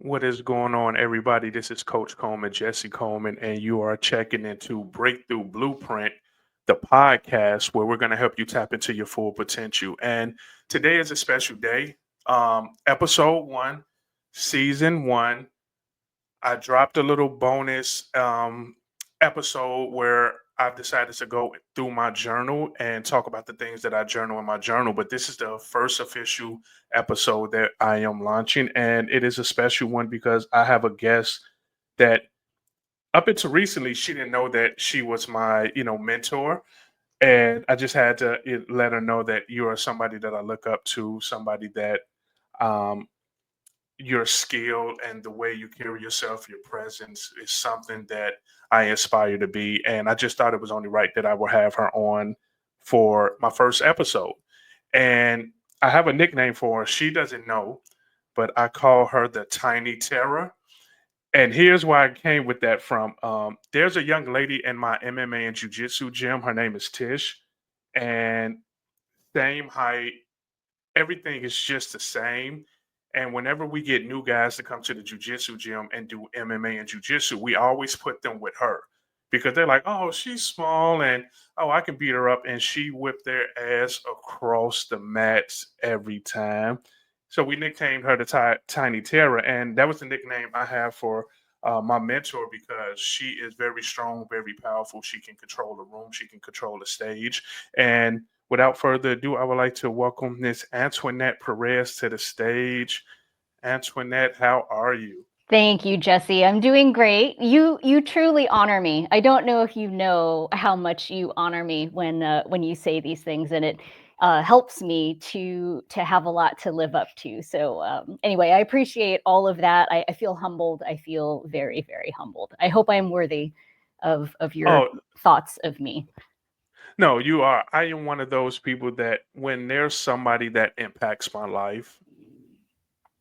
What is going on, everybody? This is Coach Coleman, Jesse Coleman, and you are checking into Breakthrough Blueprint, the podcast where we're going to help you tap into your full potential. And today is a special day. Episode 1, Season 1. I dropped a little bonus episode where I've decided to go through my journal and talk about the things that I journal in my journal. But this is the first official episode that I am launching, and it is a special one because I have a guest that up until recently she didn't know that she was my mentor, and I just had to let her know that you are somebody that I look up to, somebody that um, your skill and the way you carry yourself, your presence is something that I aspire to be. And I just thought it was only right that I would have her on for my first episode. And I have a nickname for her. She doesn't know, but I call her the Tiny Terror. And here's where I came with that from. There's a young lady in my MMA and jiu-jitsu gym. Her name is Tish. And same height, everything is just the same. And whenever we get new guys to come to the jujitsu gym and do MMA and jujitsu, we always put them with her because they're like, oh, she's small and oh, I can beat her up. And she whipped their ass across the mats every time. So we nicknamed her the Tiny Terror. And that was the nickname I have for my mentor because she is very strong, very powerful. She can control the room, she can control the stage. And without further ado, I would like to welcome Miss Antionette Perez to the stage. Antionette, how are you? Thank you, Jesse. I'm doing great. You truly honor me. I don't know if you know how much you honor me when you say these things, and it helps me to have a lot to live up to. So anyway, I appreciate all of that. I feel humbled. I feel very, very humbled. I hope I'm worthy of your Oh, thoughts of me. no, you are. I am one of those people that when there's somebody that impacts my life,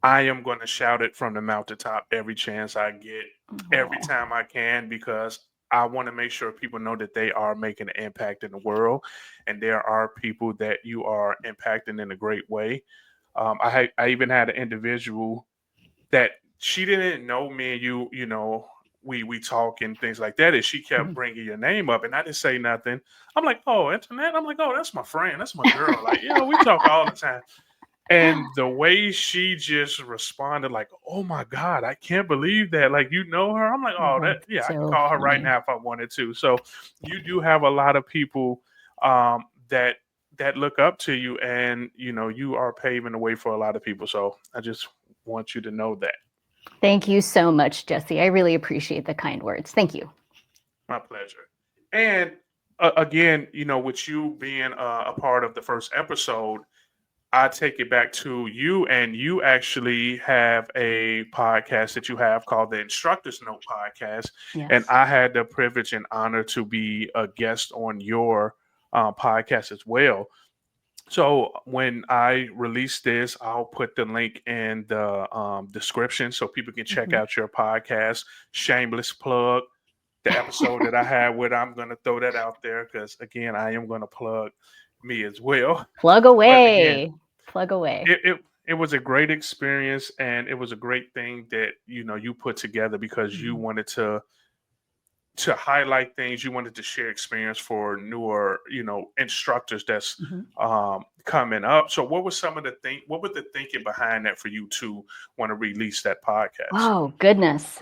I am going to shout it from the mountaintop every chance I get, every Oh, time I can, because I want to make sure people know that they are making an impact in the world, and there are people that you are impacting in a great way. I even had an individual that she didn't know me and we talk and things like that, and she kept bringing your name up, and I didn't say nothing. I'm like, oh, internet. I'm like, oh, that's my friend, that's my girl. Like, we talk all the time. And the way she just responded, like, "Oh my God, I can't believe that! Like, you know her?" I'm like, "Oh, oh, that yeah, I can so call her right funny. now if I wanted to." So, you do have a lot of people that look up to you, and you are paving the way for a lot of people. So, I just want you to know that. Thank you so much, Jesse. I really appreciate the kind words. Thank you. My pleasure. And again, with you being a part of the first episode, I take it back to you, and you actually have a podcast that you have called the Instructor's Note Podcast. And Yes. I had the privilege and honor to be a guest on your podcast as well. So when I release this, I'll put the link in the description so people can check Mhm. out your podcast. Shameless plug. The episode that I had with, I'm going to throw that out there because, again, I am going to plug me as well. Plug But again, away. Plug away. it was a great experience, and it was a great thing that you put together because you Mhm. wanted to highlight things, you wanted to share experience for newer instructors that's Mhm. coming up. So what was the thinking behind that for you to want to release that podcast? Oh, goodness.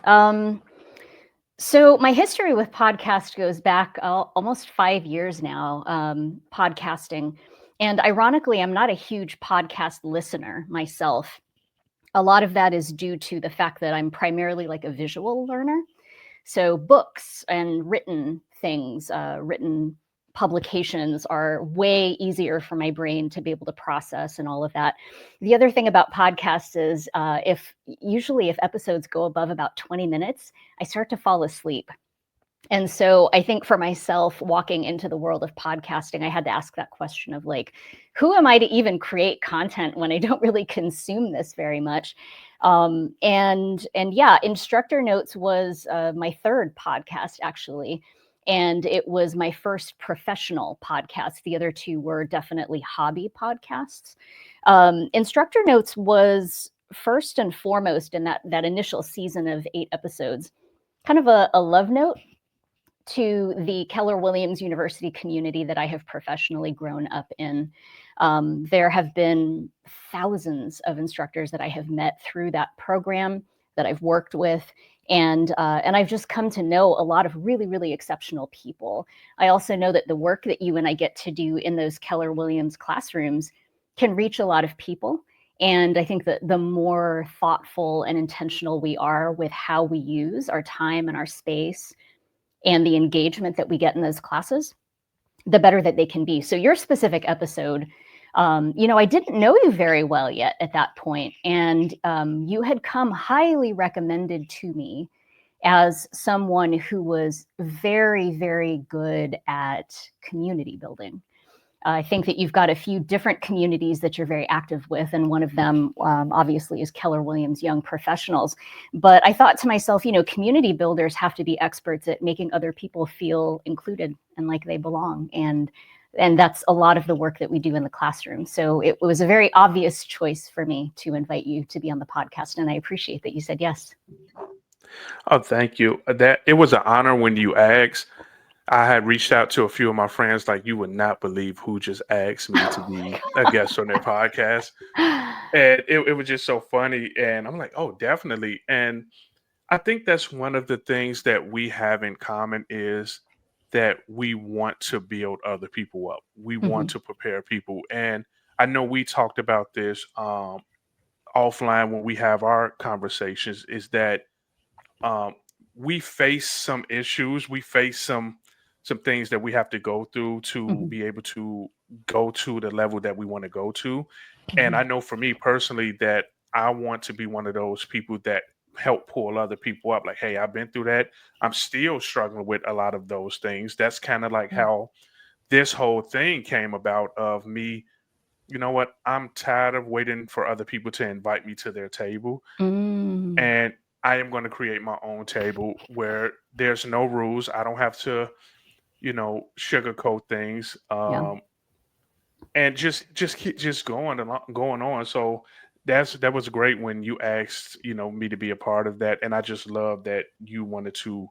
So my history with podcast goes back almost 5 years now, podcasting. And ironically, I'm not a huge podcast listener myself. A lot of that is due to the fact that I'm primarily like a visual learner. So books and written things, written publications are way easier for my brain to be able to process and all of that. The other thing about podcasts is if episodes go above about 20 minutes, I start to fall asleep. And so I think for myself, walking into the world of podcasting, I had to ask that question of like, who am I to even create content when I don't really consume this very much? And yeah, Instructor Notes was my third podcast actually, and it was my first professional podcast. The other two were definitely hobby podcasts. Instructor Notes was first and foremost in that initial season of 8 episodes, kind of a love note to the Keller Williams University community that I have professionally grown up in. There have been thousands of instructors that I have met through that program, that I've worked with, and I've just come to know a lot of really, really exceptional people. I also know that the work that you and I get to do in those Keller Williams classrooms can reach a lot of people. And I think that the more thoughtful and intentional we are with how we use our time and our space and the engagement that we get in those classes, the better that they can be. So your specific episode, I didn't know you very well yet at that point, and you had come highly recommended to me as someone who was very, very good at community building. I think that you've got a few different communities that you're very active with, and one of them obviously is Keller Williams Young Professionals. But I thought to myself, community builders have to be experts at making other people feel included and like they belong. And that's a lot of the work that we do in the classroom. So it was a very obvious choice for me to invite you to be on the podcast, and I appreciate that you said yes. Oh, thank you. That it was an honor when you asked. I had reached out to a few of my friends, like you would not believe who just asked me to be a guest on their podcast. And it was just so funny. And I'm like, oh, definitely. And I think that's one of the things that we have in common is that we want to build other people up. We want Mhm. to prepare people. And I know we talked about this offline when we have our conversations, is that um, we face some issues. We face some things that we have to go through to Mhm. be able to go to the level that we want to go to. And I Mhm. know for me personally that I want to be one of those people that help pull other people up. Like, hey, I've been through that. I'm still struggling with a lot of those things. That's kind of like Yeah. how this whole thing came about of me. You know what? I'm tired of waiting for other people to invite me to their table, Mm. and I am going to create my own table where there's no rules. I don't have to, sugarcoat things, Yeah. and just keep just going on. So that was great when you asked, me to be a part of that, and I just love that you wanted to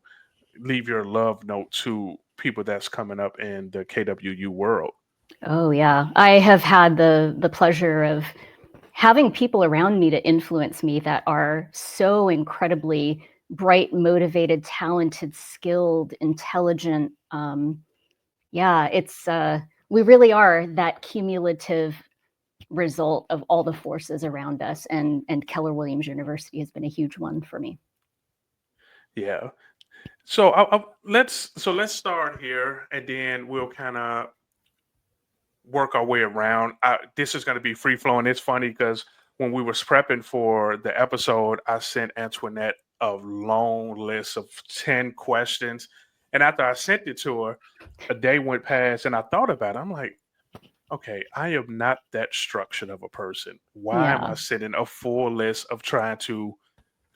leave your love note to people that's coming up in the KWU world. Oh yeah, I have had the pleasure of having people around me to influence me that are so incredibly bright, motivated, talented, skilled, intelligent. Yeah, it's we really are that cumulative result of all the forces around us, and Keller Williams University has been a huge one for me. Yeah. So let's start here, and then we'll kind of work our way around. This is going to be free flowing. It's funny because when we was prepping for the episode, I sent Antoinette a long list of 10 questions. And after I sent it to her, a day went past and I thought about it. I'm like, okay, I am not that structured of a person. Why am I Yeah, sending a full list of trying to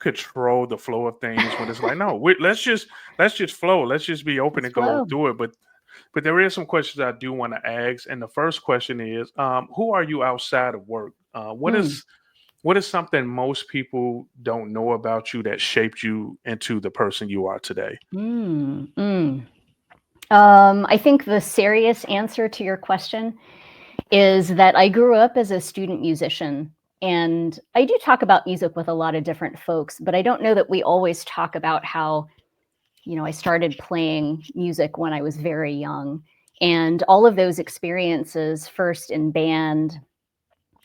control the flow of things when it's like, no, let's just flow. Let's just be open let's and go flow. through it. But there is some questions I do want to ask, and the first question is, who are you outside of work? Mm, What is something most people don't know about you that shaped you into the person you are today? mm, mm. I think the serious answer to your question is that I grew up as a student musician. And I do talk about music with a lot of different folks, but I don't know that we always talk about how, I started playing music when I was very young. And all of those experiences, first in band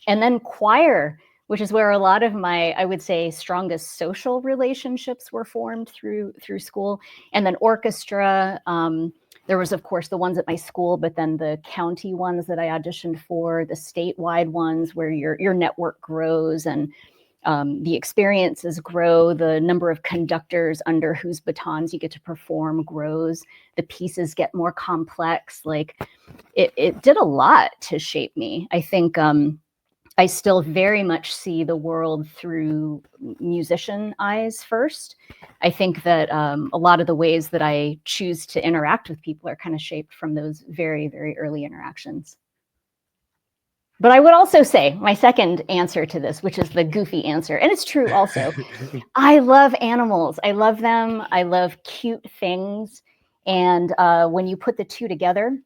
and then choir, which is where a lot of my, I would say, strongest social relationships were formed through school, and then orchestra. There was, of course, the ones at my school, but then the county ones that I auditioned for, the statewide ones where your network grows, and The experiences grow, the number of conductors under whose batons you get to perform grows, the pieces get more complex. Like it did a lot to shape me. I think I still very much see the world through musician eyes first. I think that a lot of the ways that I choose to interact with people are kind of shaped from those very, very early interactions. But I would also say my second answer to this, which is the goofy answer, and it's true also, I love animals. I love them. I love cute things. And when you put the two together,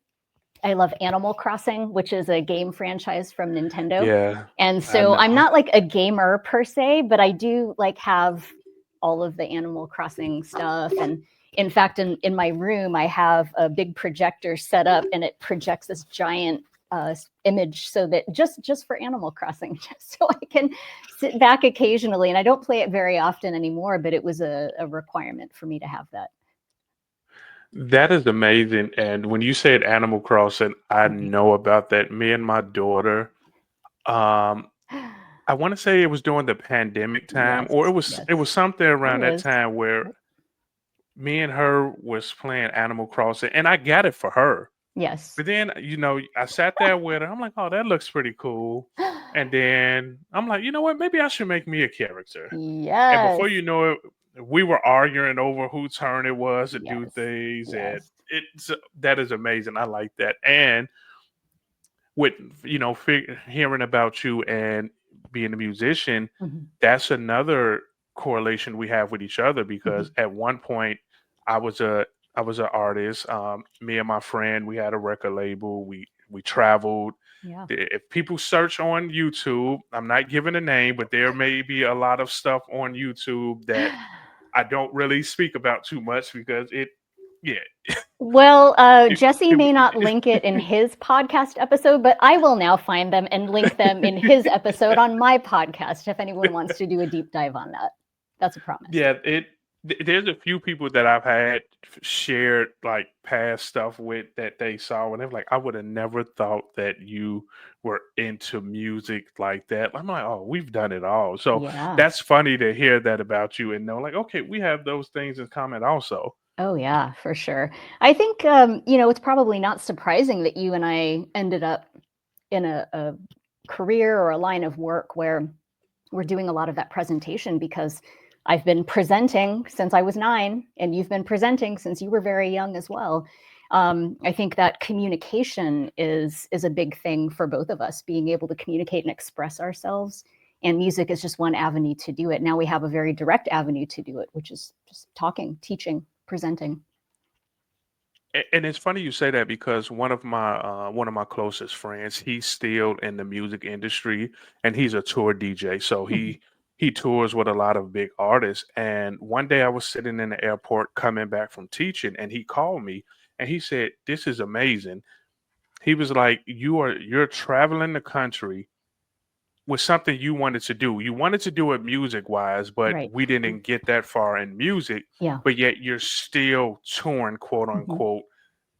I love Animal Crossing, which is a game franchise from Nintendo. Yeah, And I so know. I'm not like a gamer per se, but I do like have all of the Animal Crossing stuff. And in fact, in my room, I have a big projector set up and it projects this giant image so that just for Animal Crossing, just so I can sit back occasionally. And I don't play it very often anymore, but it was a requirement for me to have that. That is amazing. And when you said Animal Crossing, I Right. know about that. Me and my daughter, um, I want to say it was during the pandemic time, Yes, or yes, it was something it around that was. time where Yep. me and her was playing Animal Crossing, and I got it for her. Yes. But then, I sat there with her. I'm like, oh, that looks pretty cool. And then I'm like, you know what? Maybe I should make me a character. And Yes. before you know it, we were arguing over whose turn it was to do Yes. things, and Yes. that is amazing. I like that. And with hearing about you and being a musician, Mhm. that's another correlation we have with each other because Mhm. at one point I was a I was an artist. Me and my friend, we had a record label. We traveled. Yeah. If people search on YouTube, I'm not giving a name, but there may be a lot of stuff on YouTube that I don't really speak about too much because yeah, Well, it, Jesse it, may not link it in his podcast episode, but I will now find them and link them in his episode on my podcast if anyone wants to do a deep dive on that. That's a promise. yeah, there's a few people that I've had shared like past stuff with that they saw and they're like, I would have never thought that you were into music like that. I'm like, oh, we've done it all. So Yeah. that's funny to hear that about you and know, like, okay, we have those things in common also. Oh, yeah, for sure. I think, it's probably not surprising that you and I ended up in a career or a line of work where we're doing a lot of that presentation because I've been presenting since I was 9, and you've been presenting since you were very young as well. I think that communication is a big thing for both of us, being able to communicate and express ourselves. And music is just one avenue to do it. Now we have a very direct avenue to do it, which is just talking, teaching, presenting. And it's funny you say that because one of my closest friends, he's still in the music industry and he's a tour DJ. So Mhm. he tours with a lot of big artists. And one day I was sitting in the airport coming back from teaching and he called me and he said, "This is amazing." He was like, you're traveling the country with something you wanted to do. You wanted to do it music wise, but Right. we didn't get that far in music, Yeah. but yet you're still touring, quote Mhm. unquote,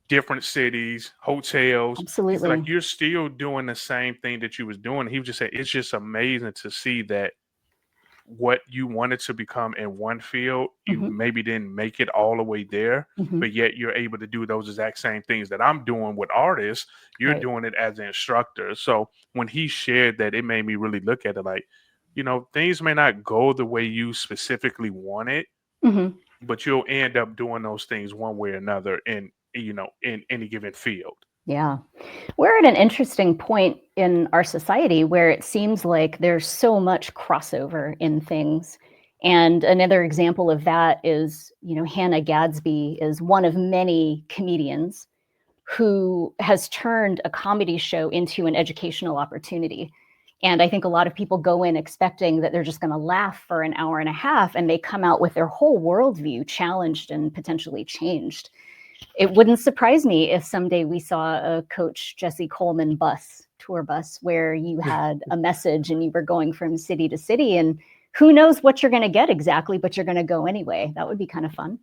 different cities, hotels. He's like, Absolutely. you're still doing the same thing that you was doing. He was just saying, it's just amazing to see that what you wanted to become in one field, you Mhm. maybe didn't make it all the way there, Mhm. but yet you're able to do those exact same things that I'm doing with artists. You're Right. doing it as an instructor. So when he shared that, it made me really look at it like, things may not go the way you specifically want it, Mhm. but you'll end up doing those things one way or another in any given field. Yeah. We're at an interesting point in our society where it seems like there's so much crossover in things. And another example of that is, Hannah Gadsby is one of many comedians who has turned a comedy show into an educational opportunity. And I think a lot of people go in expecting that they're just going to laugh for an hour and a half, and they come out with their whole worldview challenged and potentially changed. It wouldn't surprise me if someday we saw a Coach Jesse Coleman tour bus, where you had a message and you were going from city to city, and who knows what you're going to get exactly, but you're going to go anyway. That would be kind of fun.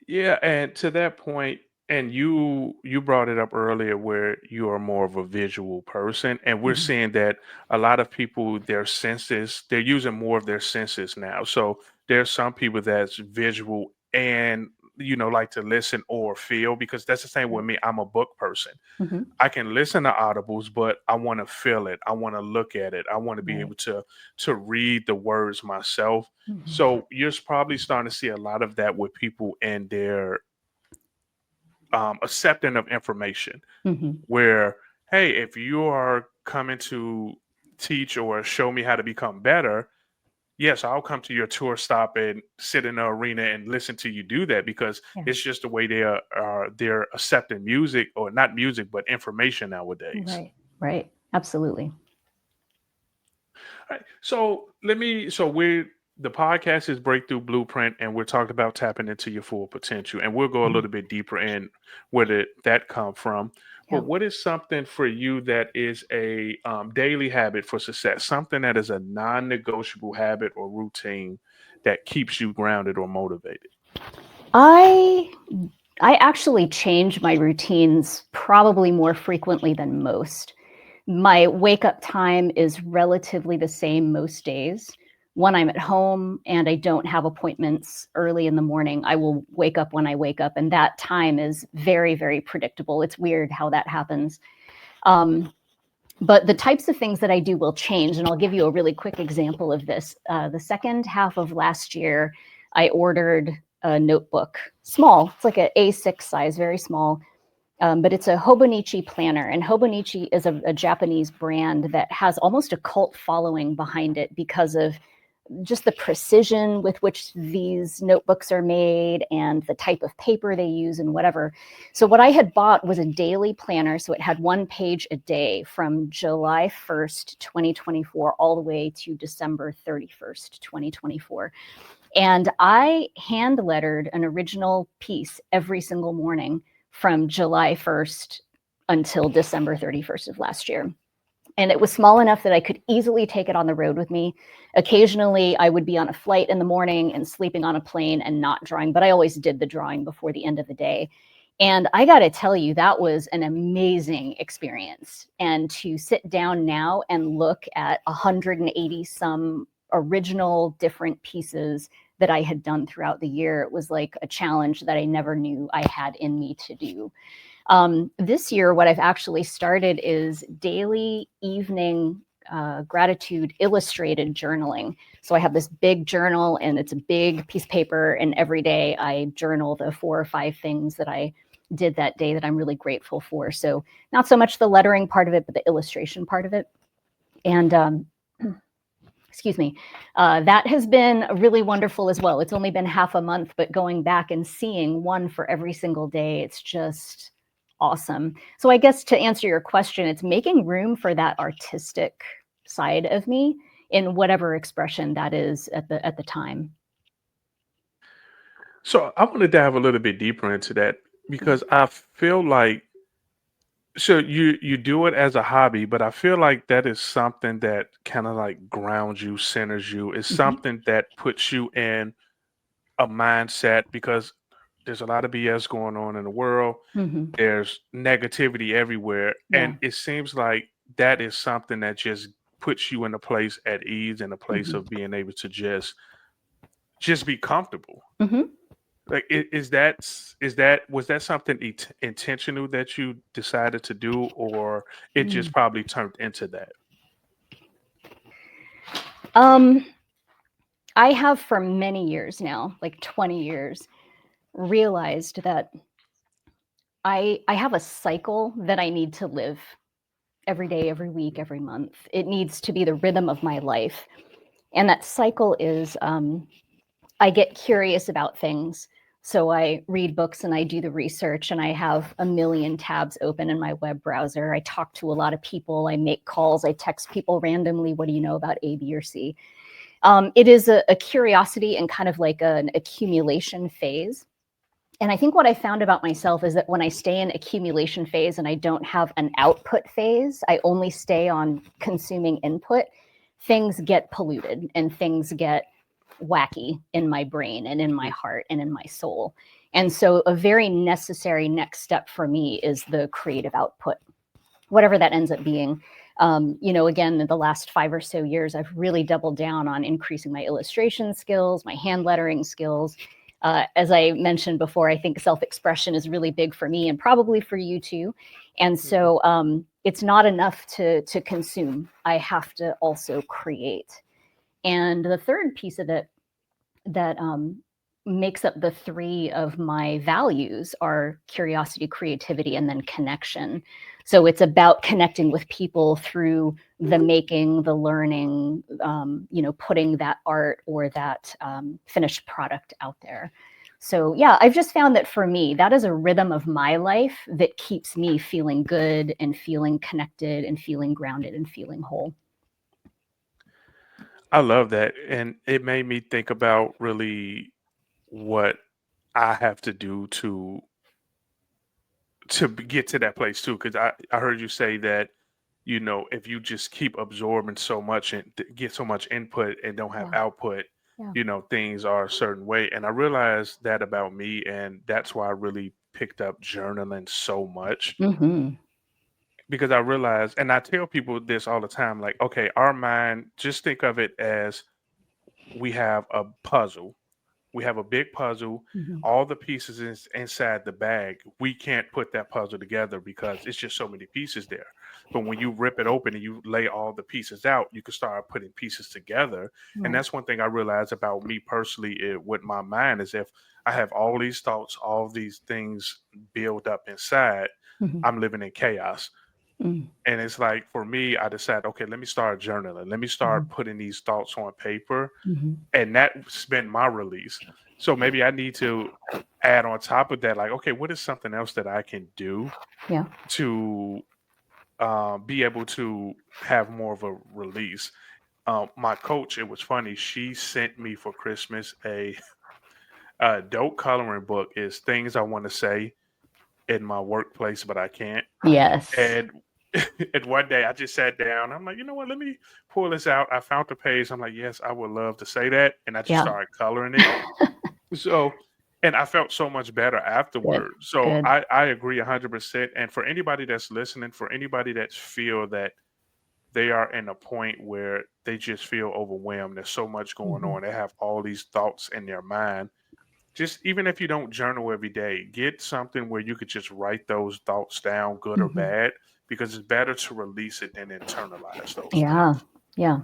Yeah, and to that point, And you brought it up earlier where you are more of a visual person, and we're Mhm. seeing that a lot of people, their senses, they're using more of their senses now. So there's some people that's visual and like to listen or feel, because that's the same with Right. me. I'm a book person. Mhm. I can listen to audibles, but I want to feel it. I want to look at it. I want to be Right. able to read the words myself. Mhm. So you're probably starting to see a lot of that with people and their accepting of information, Mhm. where, hey, if you are coming to teach or show me how to become better, yes, I'll come to your tour stop and sit in the arena and listen to you do that, because Yeah. it's just the way they're accepting music, or not music but information nowadays. Right. Right. Absolutely. All right. So the podcast is Breakthrough Blueprint, and we're talking about tapping into your full potential. And we'll go a Mhm. little bit deeper in where did that come from. But Yeah. what is something for you that is a daily habit for success? Something that is a non-negotiable habit or routine that keeps you grounded or motivated. I I actually change my routines probably more frequently than most. My wake up time is relatively the same most days. When I'm at home and I don't have appointments early in the morning, I will wake up when I wake up, and that time is very, very predictable. It's weird how that happens. Um, but the types of things that I do will change, and I'll give you a really quick example of this. The second half of last year, I ordered a notebook, small. It's like an A6 size, very small, but it's a Hobonichi planner. And Hobonichi is a Japanese brand that has almost a cult following behind it because of just the precision with which these notebooks are made and the type of paper they use and whatever. So, what I had bought was a daily planner. So, it had one page a day from July 1st, 2024, all the way to December 31st, 2024. And I hand lettered an original piece every single morning from July 1st until December 31st of last year. And it was small enough that I could easily take it on the road with me. Occasionally, I would be on a flight in the morning and sleeping on a plane and not drawing, but I always did the drawing before the end of the day. And I got to tell you, that was an amazing experience. And to sit down now and look at 180 some original different pieces that I had done throughout the year, it was like a challenge that I never knew I had in me to do. This year, what I've actually started is daily evening gratitude illustrated journaling. So I have this big journal, and it's a big piece of paper, and every day I journal the 4 or 5 things that I did that day that I'm really grateful for. So not so much the lettering part of it, but the illustration part of it. And excuse me, that has been really wonderful as well. It's only been half a month, but going back and seeing one for every single day, it's just awesome. So I guess to answer your question, it's making room for that artistic side of me in whatever expression that is at the time. So I want to dive a little bit deeper into that, because I feel like, so you do it as a hobby, but I feel like that is something that kind of like grounds you, centers you. It's Mm-hmm. something that puts you in a mindset, because there's a lot of BS going on in the world. Mm-hmm. There's negativity everywhere, Yeah. and it seems like that is something that just puts you in a place at ease, in a place Mm-hmm. of being able to just be comfortable. Mm-hmm. Like, is that was that something intentional that you decided to do, or it just Mm. probably turned into that? Um, I have for many years now, like 20 years, realized that I have a cycle that I need to live every day, every week, every month. It needs to be the rhythm of my life. And that cycle is I get curious about things. So I read books and I do the research, and I have a million tabs open in my web browser. I talk to a lot of people. I make calls. I text people randomly. What do you know about A, B, or C? It is a curiosity and kind of like an accumulation phase. And I think what I found about myself is that when I stay in accumulation phase and I don't have an output phase, I only stay on consuming input, things get polluted and things get wacky in my brain and in my heart and in my soul. And so a very necessary next step for me is the creative output, whatever that ends up being. Again, in the last 5 or so years, I've really doubled down on increasing my illustration skills, my hand lettering skills. As I mentioned before, I think self-expression is really big for me and probably for you too. And so it's not enough to consume. I have to also create. And the third piece of it that makes up the three of my values are curiosity, creativity, and then connection. So it's about connecting with people through the making, the learning, putting that art or that finished product out there. So yeah, I've just found that for me, that is a rhythm of my life that keeps me feeling good and feeling connected and feeling grounded and feeling whole. I love that. And it made me think about really what I have to do get to that place too. Because I heard you say that, if you just keep absorbing so much and get so much input and don't have Yeah, output, yeah. things are a certain way. And I realized that about me. And that's why I really picked up journaling so much, Mm-hmm. because I realized, and I tell people this all the time, like, okay, our mind, just think of it as we have a puzzle. We have a big puzzle. Mm-hmm. All the pieces is inside the bag. We can't put that puzzle together because it's just so many pieces there. But when you rip it open and you lay all the pieces out, you can start putting pieces together. And Right. that's one thing I realized about me personally, with my mind, is if I have all these thoughts, all these things build up inside, Mm-hmm. I'm living in chaos. Mm-hmm. And it's like, for me, I decided, okay, let me start journaling. Let me start putting these thoughts on paper, Mm-hmm. and that's been my release. So maybe I need to add on top of that, like, okay, what is something else that I can do Yeah. to be able to have more of a release? My coach, it was funny. She sent me for Christmas a dope coloring book. Is things I want to say in my workplace, but I can't. Yes. And and one day I just sat down. I'm like, you know what? Let me pull this out. I found the page. I'm like, yes, I would love to say that. And I just Yeah. started coloring it. So, and I felt so much better Good. afterward. So Good. I agree 100%. And for anybody that's listening, for anybody that feel that they are in a point where they just feel overwhelmed, there's so much going Mm-hmm. on. They have all these thoughts in their mind. Just even if you don't journal every day, get something where you could just write those thoughts down, good or Mm-hmm. bad, because it's better to release it than internalize those Yeah. things. Yeah.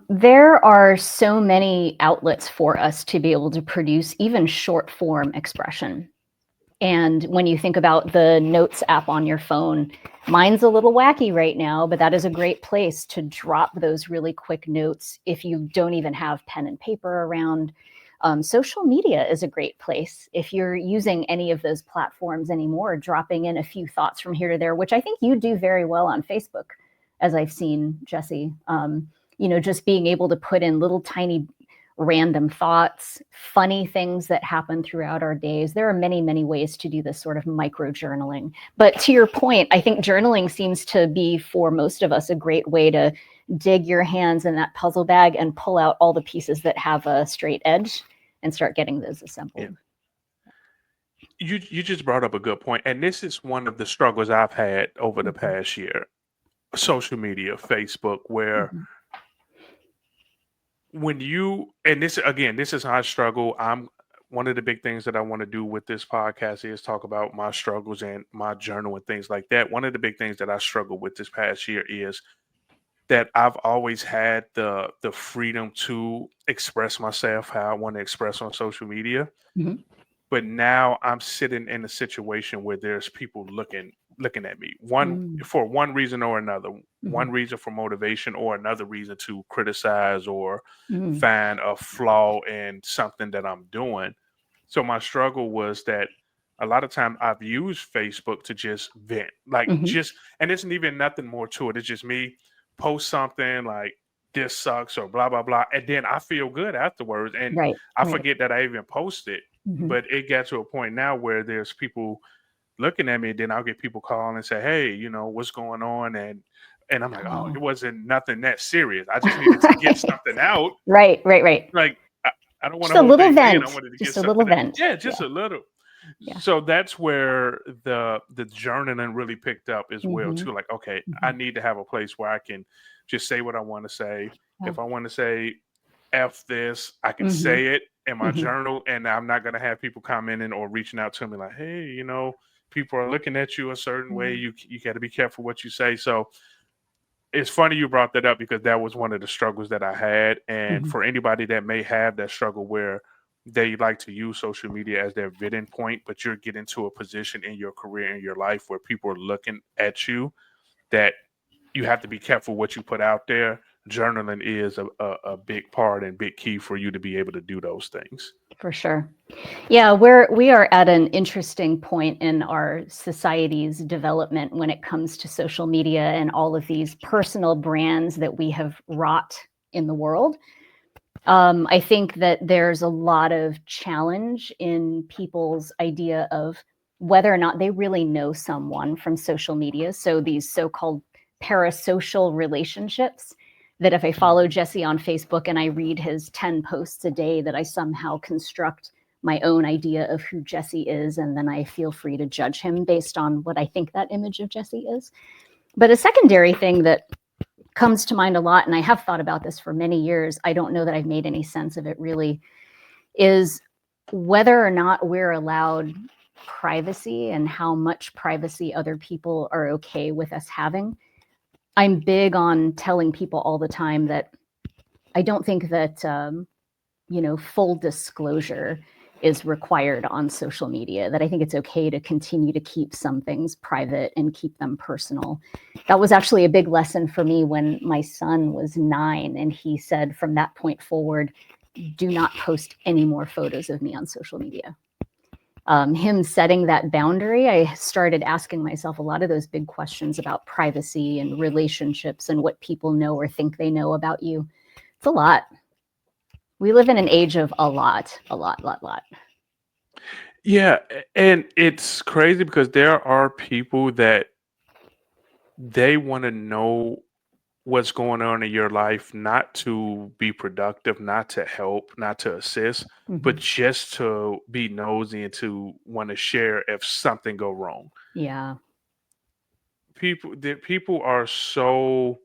There are so many outlets for us to be able to produce even short form expression. And when you think about the notes app on your phone, mine's a little wacky right now, but that is a great place to drop those really quick notes if you don't even have pen and paper around. Social media is a great place if you're using any of those platforms anymore, dropping in a few thoughts from here to there, which I think you do very well on Facebook, as I've seen, Jesse. Just being able to put in little tiny random thoughts, funny things that happen throughout our days. There are many, many ways to do this sort of micro journaling. But to your point, I think journaling seems to be, for most of us, a great way to dig your hands in that puzzle bag and pull out all the pieces that have a straight edge and start getting those Yeah. assembled. You just brought up a good point, and this is one of the struggles I've had over the Mhm. past year. Social media, Facebook, where Mhm. when you, and this again, this is how I struggle. I'm One of the big things that I want to do with this podcast is talk about my struggles and my journal and things like that. One of the big things that I struggled with this past year is that I've always had the freedom to express myself how I want to express on social media. Mhm. But now I'm sitting in a situation where there's people looking at me, one Mm. for one reason or another, one Mhm. reason for motivation or another reason to criticize or Mm. find a flaw in something that I'm doing. So my struggle was that a lot of time I've used Facebook to just vent, like, Mhm. just, and it's even nothing more to it. It's just me post something like, this sucks or blah blah blah, and then I feel good afterwards, and Right. I Right. forget that I even posted. Mhm. But it got to a point now where there's people looking at me, and then I'll get people calling and say, hey, what's going on? And And I'm like, oh, Oh. it wasn't nothing that serious. I just needed to get something out. Right. Like, I don't want Just to a hold little things in. I vent. wanted to get Just a little something out. vent. Yeah, just Yeah. a little. Yeah. So that's where the journaling really picked up as well Mm-hmm. too. Like, okay, I Mm-hmm. need to have a place where I can just say what I want to say. Yeah. If I want to say F this, I can Mm-hmm. say it in my Mm-hmm. journal, and I'm not gonna have people commenting or reaching out to me like, hey, people are looking at you a certain way. You got to be careful what you say. So it's funny you brought that up because that was one of the struggles that I had. And Mm-hmm. for anybody that may have that struggle where they like to use social media as their bidding point, but you're getting to a position in your career, in your life where people are looking at you, that you have to be careful what you put out there. Journaling is a big part and big key for you to be able to do those things. For sure. Yeah, we are at an interesting point in our society's development when it comes to social media and all of these personal brands that we have wrought in the world. I think that there's a lot of challenge in people's idea of whether or not they really know someone from social media. So these so-called parasocial relationships, that if I follow Mhm. Jesse on Facebook and I read his 10 posts a day, that I somehow construct my own idea of who Jesse is, and then I feel free to judge him based on what I think that image of Jesse is. But a secondary thing that comes to mind a lot, and I have thought about this for many years, I don't know that I've made any sense of it really, is whether or not we're allowed privacy and how much privacy other people are okay with us having. I'm big on telling people all the time that I don't think that full disclosure is required on social media, that I think it's okay to continue to keep some things private and keep them personal. That was actually a big lesson for me when my son was 9, and he said from that point forward, do not post any more photos of me on social media. Him setting that boundary, I started asking myself a lot of those big questions about privacy and relationships and what people know or think they know about you. It's a lot. We live in an age of a lot. Yeah, and it's crazy because there are people that they want to know what's going on in your life, not to be productive, not to help, not to assist, but Mhm. just to be nosy and to want to share if something go wrong. Yeah. People are so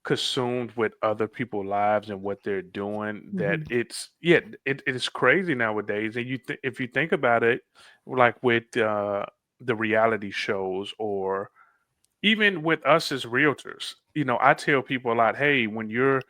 consumed with other people's lives and what they're doing that Mhm. it is crazy nowadays. And if you think about it, like with the reality shows or even with us as realtors, I tell people a lot, hey, when you're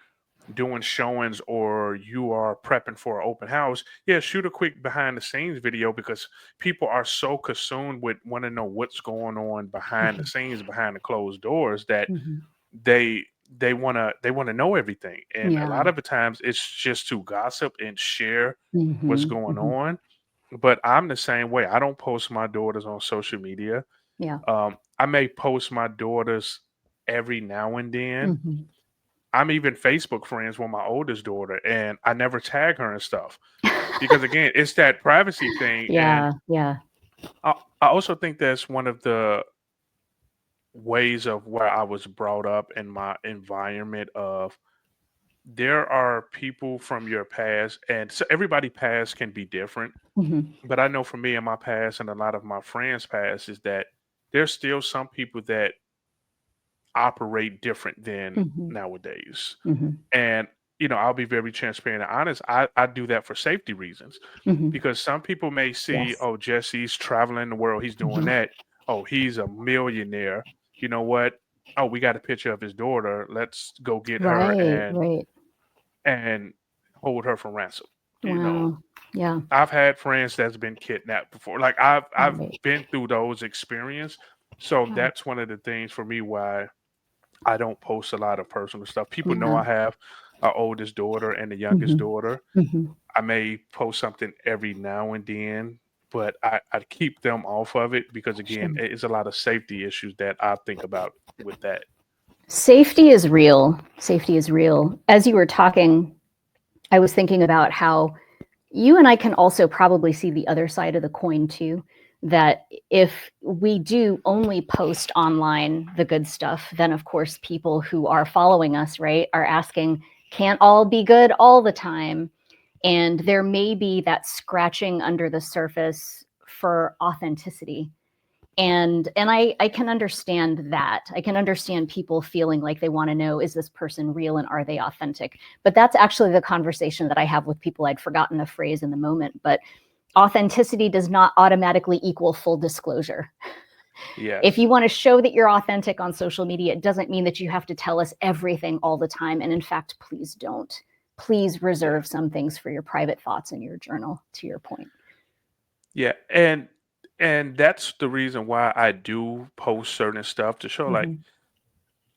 doing showings or you are prepping for an open house, yeah, shoot a quick behind the scenes video because people are so consumed with want to know what's going on behind the Mhm. scenes, behind the closed doors, that Mhm. they they want to know everything. And a Yeah. lot of the times it's just to gossip and share what's Mhm. going Mhm. on. But I'm the same way. I don't post my daughters on social media. Yeah. I may post my daughters every now and then. Mhm. I'm even Facebook friends with my oldest daughter, and I never tag her and stuff because again, it's that privacy thing. And Yeah. Yeah. I also think that's one of the ways of where I was brought up in my environment of there are people from your past, and so everybody past can be different. Mhm. But I know for me in my past and a lot of my friends' past is that there's still some people that operate different than Mhm. nowadays. Mhm. And I'll be very transparent and honest. I do that for safety reasons Mhm. because some people may see, Yes. oh, Jesse's traveling the world, he's doing Mhm. that. Oh, he's a millionaire. You know what? Oh, we got a picture of his daughter. Let's go get her Right. Right. and hold her for ransom. You know, Wow. Yeah. I've had friends that's been kidnapped before. Like I've Right. been through those experiences. So Yeah. that's one of the things for me why I don't post a lot of personal stuff. People know Yeah. I have a oldest daughter and a youngest Mhm. daughter. Mhm. I may post something every now and then, but I keep them off of it because again, Sure. it's a lot of safety issues that I think about with that. Safety is real. Safety is real. As you were talking, I was thinking about how you and I can also probably see the other side of the coin too. that if we do only post online the good stuff, then of course people who are following us, right, are asking, can't all be good all the time? And there may be that scratching under the surface for authenticity. And I can understand that. I can understand people feeling like they want to know, is this person real and are they authentic? But that's actually the conversation that I have with people. I'd forgotten the phrase in the moment, but authenticity does not automatically equal full disclosure. Yes. If you want to show that you're authentic on social media, it doesn't mean that you have to tell us everything all the time. And in fact, please don't. Please reserve some things for your private thoughts in your journal, to your point. Yeah. And that's the reason why I do post certain stuff to show like Mhm.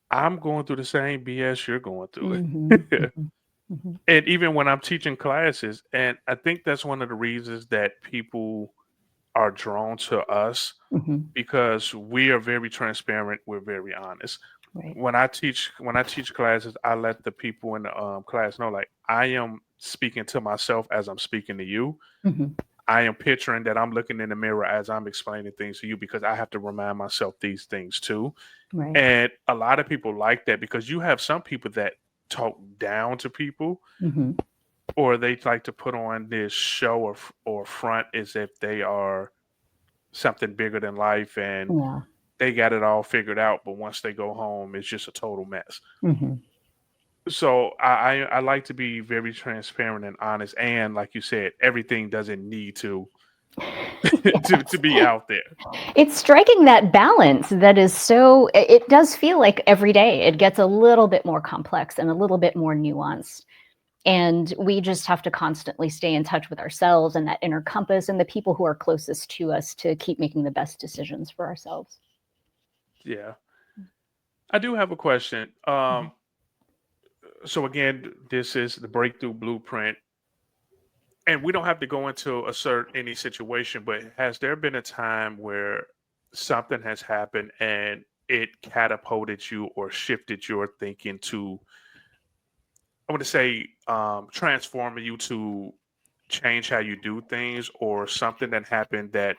I'm going through the same BS you're going through. Mhm. Mhm. Mhm. And even when I'm teaching classes, and I think that's one of the reasons that people are drawn to us Mhm. because we are very transparent, we're very honest. Right. When I teach classes, I let the people in the class know like I am speaking to myself as I'm speaking to you. Mhm. I am picturing that I'm looking in the mirror as I'm explaining things to you because I have to remind myself these things too. Right. And a lot of people like that because you have some people that talk down to people Mhm. or they like to put on this show or front as if they are something bigger than life and Yeah. they got it all figured out, but once they go home, it's just a total mess. Mhm. So I like to be very transparent and honest, and like you said, everything doesn't need to to be out there. It's striking that balance that is so, it does feel like every day it gets a little bit more complex and a little bit more nuanced. And we just have to constantly stay in touch with ourselves and that inner compass and the people who are closest to us to keep making the best decisions for ourselves. Yeah, I do have a question. Mhm. So again, this is the breakthrough blueprint, and we don't have to go into assert any situation, but has there been a time where something has happened and it catapulted you or shifted your thinking to I want to say transforming you to change how you do things or something that happened that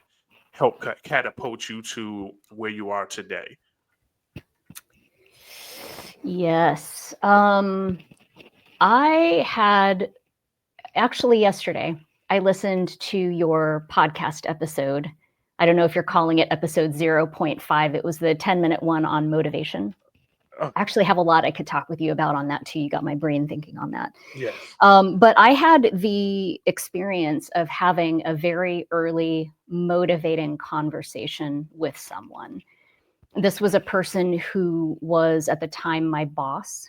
helped catapult you to where you are today? Yes. I had actually yesterday, I listened to your podcast episode. I don't know if you're calling it episode zero point 0.5. It was the 10-minute one on motivation. I Okay. actually have a lot I could talk with you about on that too. You got my brain thinking on that. Yes. But I had the experience of having a very early motivating conversation with someone. This was a person who was at the time my boss.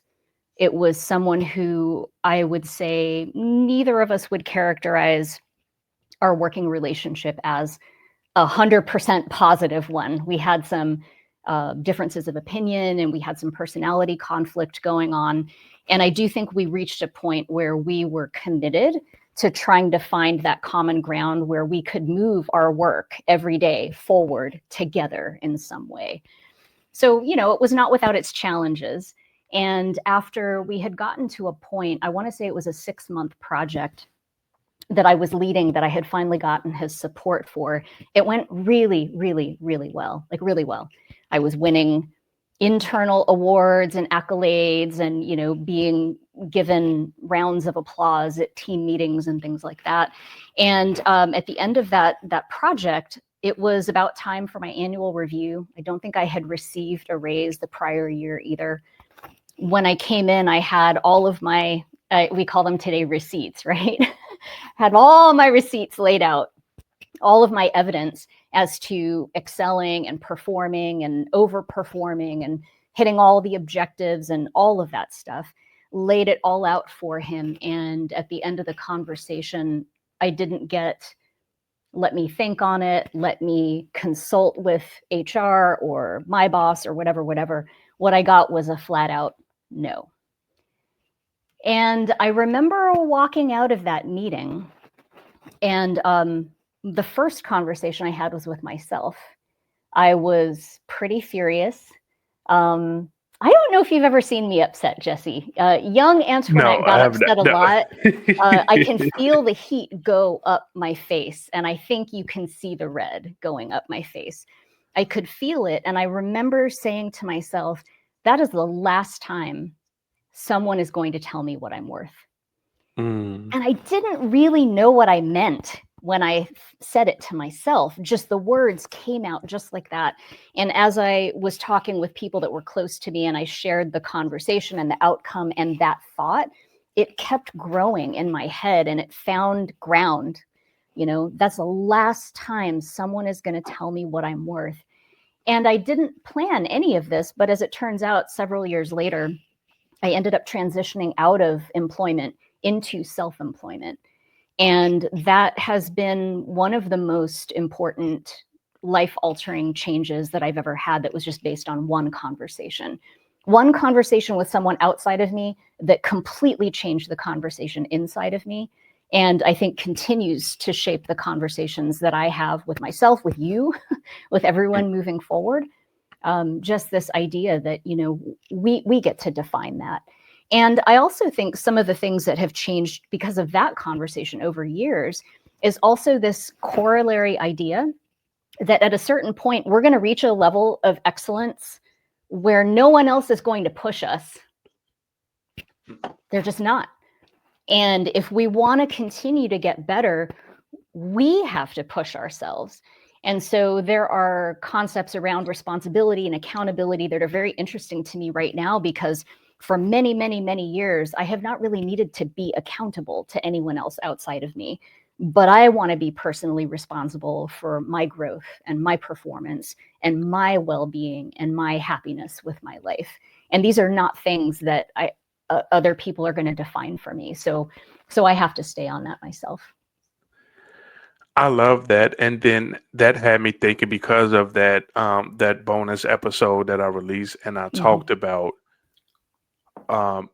It was someone who I would say neither of us would characterize our working relationship as 100% positive one. We had some differences of opinion and we had some personality conflict going on. And I do think we reached a point where we were committed to trying to find that common ground where we could move our work every day forward together in some way. So, it was not without its challenges. And after we had gotten to a point, I want to say it was a 6-month project that I was leading that I had finally gotten his support for, it went really, really, really well, like really well. I was winning internal awards and accolades and, being given rounds of applause at team meetings and things like that. And at the end of that project, it was about time for my annual review. I don't think I had received a raise the prior year either. When I came in, I had all of my, we call them today receipts, right? Had all my receipts laid out, all of my evidence as to excelling and performing and overperforming and hitting all the objectives and all of that stuff, laid it all out for him. And at the end of the conversation, I didn't get, let me think on it, let me consult with HR or my boss or whatever. What I got was a flat out no. And I remember walking out of that meeting, and the first conversation I had was with myself. I was pretty furious. I don't know if you've ever seen me upset, Jesse. Young Antoinette No, I got have not. upset a No. lot. I can feel the heat go up my face, and I think you can see the red going up my face. I could feel it, and I remember saying to myself, that is the last time someone is going to tell me what I'm worth. Mm. And I didn't really know what I meant when I said it to myself. Just the words came out just like that. And as I was talking with people that were close to me and I shared the conversation and the outcome and that thought, it kept growing in my head and it found ground. That's the last time someone is going to tell me what I'm worth. And I didn't plan any of this, but as it turns out, several years later, I ended up transitioning out of employment into self-employment. And that has been one of the most important life-altering changes that I've ever had that was just based on one conversation. One conversation with someone outside of me that completely changed the conversation inside of me. And I think continues to shape the conversations that I have with myself, with you, with everyone moving forward. Just this idea that, we get to define that. And I also think some of the things that have changed because of that conversation over years is also this corollary idea that at a certain point, we're going to reach a level of excellence where no one else is going to push us. They're just not. And if we want to continue to get better, we have to push ourselves. And so there are concepts around responsibility and accountability that are very interesting to me right now, because for many, many, many years, I have not really needed to be accountable to anyone else outside of me. But I want to be personally responsible for my growth and my performance and my well-being and my happiness with my life. And these are not things that other people are going to define for me. So I have to stay on that myself. I love that. And then that had me thinking, because of that bonus episode that I released, and I talked about um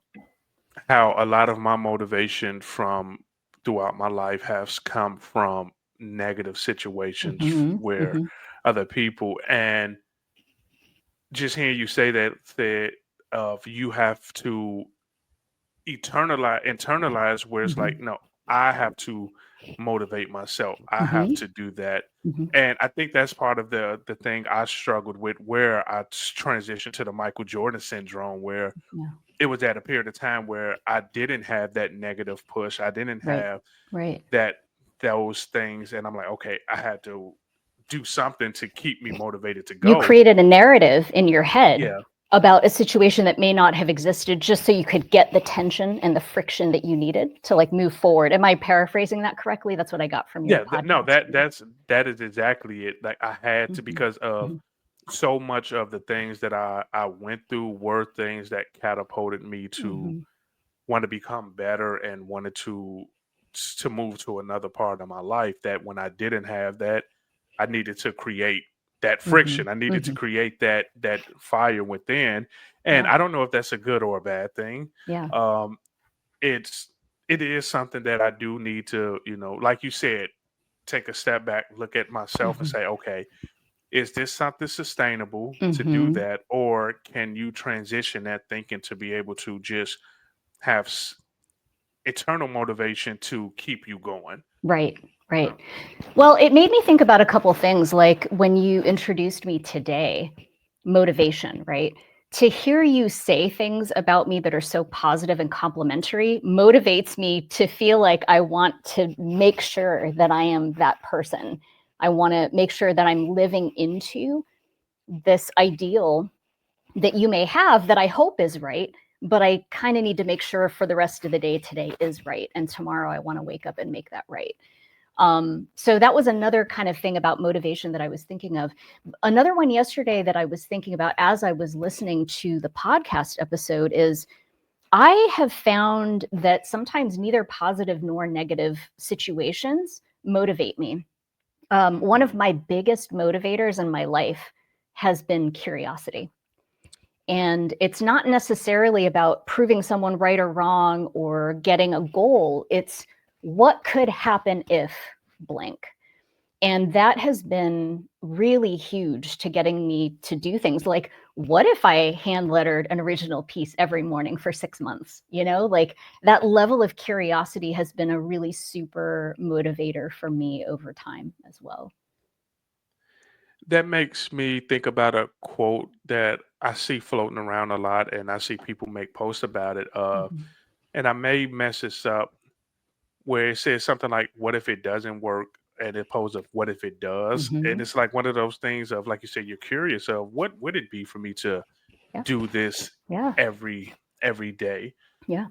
how a lot of my motivation from throughout my life has come from negative situations where other people, and just hearing you say that of you have to internalize where it's like, no, I have to motivate myself. I have to do that. And I think that's part of the thing I struggled with, where I transitioned to the Michael Jordan syndrome, where Yeah. it was at a period of time where I didn't have that negative push. I didn't Right. have Right. those things, and I'm like, okay, I had to do something to keep me motivated to You go. created a narrative in your head Yeah. about a situation that may not have existed, just so you could get the tension and the friction that you needed to move forward. Am I paraphrasing that correctly? That's what I got from your Yeah, no, podcast. that is exactly it. Like, I had to, because of so much of the things that I went through were things that catapulted me to want to become better and wanted to move to another part of my life, that when I didn't have that, I needed to create that friction. I needed to create that fire within. And Yeah. I don't know if that's a good or a bad thing. Yeah. Um it's it is something that I do need to, like you said, take a step back, look at myself and say, okay, is this something sustainable to do that? Or can you transition that thinking to be able to just have eternal motivation to keep you going? Right. Right. Well, it made me think about a couple things, like when you introduced me today, motivation, right? To hear you say things about me that are so positive and complimentary motivates me to feel like I want to make sure that I am that person. I want to make sure that I'm living into this ideal that you may have that I hope is right, but I kind of need to make sure for the rest of the day today is right. And tomorrow I want to wake up and make that right. So that was another kind of thing about motivation that I was thinking of. Another one yesterday that I was thinking about as I was listening to the podcast episode is, I have found that sometimes neither positive nor negative situations motivate me. One of my biggest motivators in my life has been curiosity. And it's not necessarily about proving someone right or wrong or getting a goal. It's what could happen if blank. And that has been really huge to getting me to do things like, what if I hand lettered an original piece every morning for 6 months? Like that level of curiosity has been a really super motivator for me over time as well. That makes me think about a quote that I see floating around a lot, and I see people make posts about it. Mhm. And I may mess this up, where it says something like, "What if it doesn't work?" and opposed of "What if it does?" And Mhm. it's like one of those things of, like you said, you're curious of what would it be for me to Yeah. do this Yeah. every day. Yeah.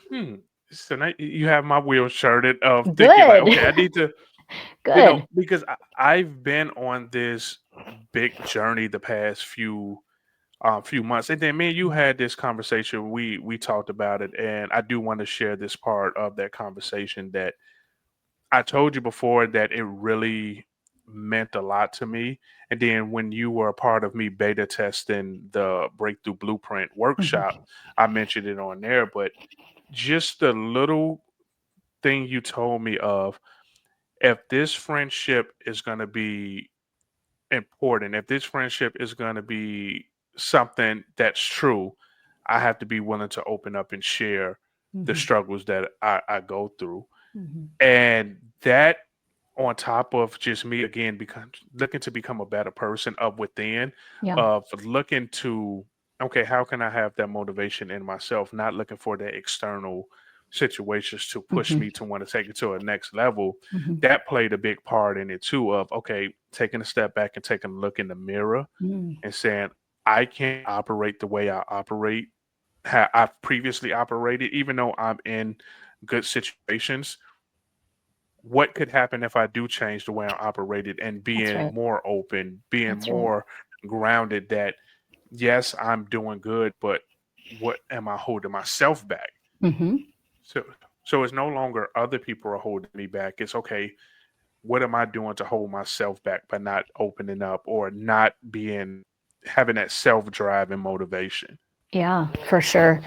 Hmm. So now you have my wheels shirted of thinking like, Good. okay, I need to, Good. because I've been on this big journey the past few months, and then me and you had this conversation. We talked about it, and I do want to share this part of that conversation that I told you before that it really meant a lot to me. And then when you were a part of me beta testing the Breakthrough Blueprint workshop, Mhm. I mentioned it on there. But just the little thing you told me of, if this friendship is going to be important, if this friendship is going to be something that's true, I have to be willing to open up and share the Mhm. struggles that I go through. Mhm. And that, on top of just me again become looking to become a better person of within, Yeah. of looking to, okay, how can I have that motivation in myself, not looking for the external situations to push Mhm. me to want to take it to a next level. Mhm. That played a big part in it too, of okay, taking a step back and taking a look in the mirror Mm. and saying, I can't operate the way I operate, how I've previously operated, even though I'm in good situations. What could happen if I do change the way I operated, and That's being right. more open, being That's right. more grounded that yes, I'm doing good, but what am I holding myself back? Mhm. So so it's no longer other people are holding me back. It's okay, what am I doing to hold myself back by not opening up or not being having that self drive and motivation? Yeah, for sure.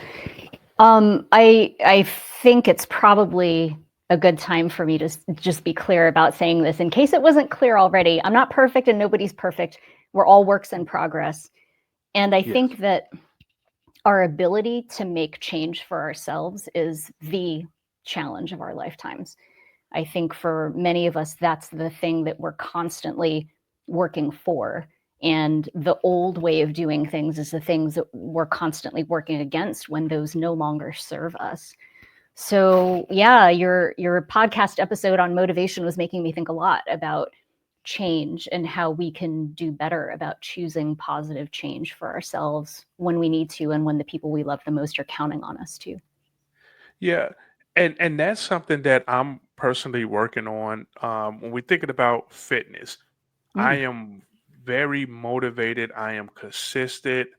I think it's probably a good time for me to just be clear about saying this in case it wasn't clear already. I'm not perfect and nobody's perfect. We're all works in progress. And I Yes. think that our ability to make change for ourselves is the challenge of our lifetimes. I think for many of us, that's the thing that we're constantly working for. And the old way of doing things is the things that we're constantly working against when those no longer serve us. So yeah, your podcast episode on motivation was making me think a lot about change and how we can do better about choosing positive change for ourselves when we need to and when the people we love the most are counting on us to. Yeah, and that's something that I'm personally working on. When we're thinking about fitness, I Mm. am very motivated. I am consistent.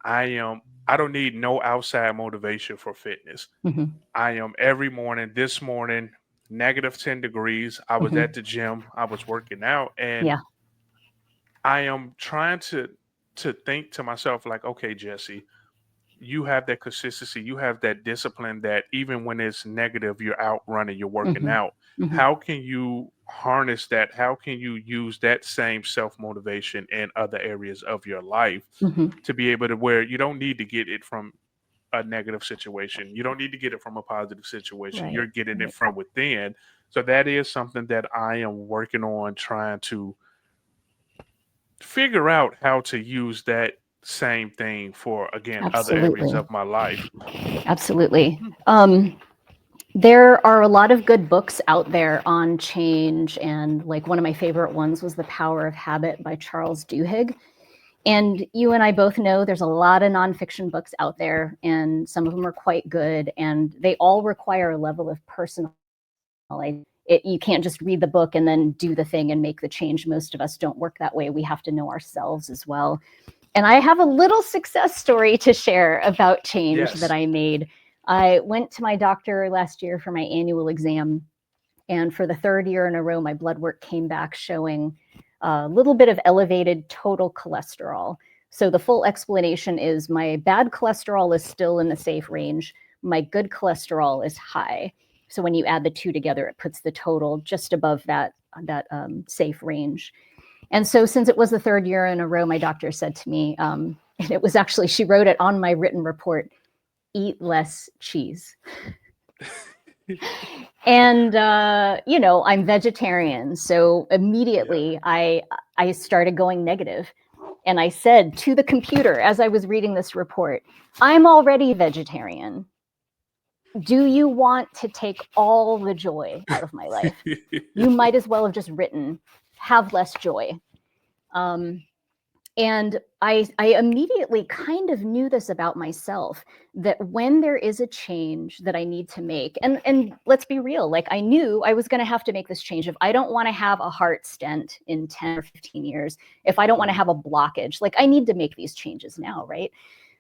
I am. I don't need no outside motivation for fitness. Hmm. I am every morning. This morning, -10 degrees. I was at Hmm. the gym. I was working out, and Yeah. I am trying to think to myself like, okay, Jesse, you have that consistency, you have that discipline that even when it's negative, you're out running, you're working Hmm. out. Hmm. How can you harness that? How can you use that same self motivation in other areas of your life Hmm. to be able to where you don't need to get it from a negative situation? You don't need to get it from a positive situation. You're Right. getting it Right. from within. So that is something that I am working on, trying to figure out how to use that same thing for, again, other areas Absolutely. of my life. Absolutely. Mhm. There are a lot of good books out there on change, and like one of my favorite ones was The Power of Habit by Charles Duhigg. And you and I both know there's a lot of nonfiction books out there, and some of them are quite good, and they all require a level of personal. You can't just read the book and then do the thing and make the change. Most of us don't work that way. We have to know ourselves as well. And I have a little success story to share about change that Yes. I made. I went to my doctor last year for my annual exam, and for the third year in a row, my blood work came back showing a little bit of elevated total cholesterol. So the full explanation is my bad cholesterol is still in the safe range. My good cholesterol is high. So when you add the two together, it puts the total just above that safe range. And so since it was the third year in a row, my doctor said to me, and it was actually, she wrote it on my written report, eat less cheese. And I'm vegetarian, so Yeah. immediately I started going negative. And I said to the computer as I was reading this report, I'm already vegetarian. Do you want to take all the joy out of my life? You might as well have just written, have less joy. And I immediately kind of knew this about myself, that when there is a change that I need to make, and let's be real, like I knew I was going to have to make this change. If I don't want to have a heart stent in 10 or 15 years, if I don't want to have a blockage, like I need to make these changes now, right?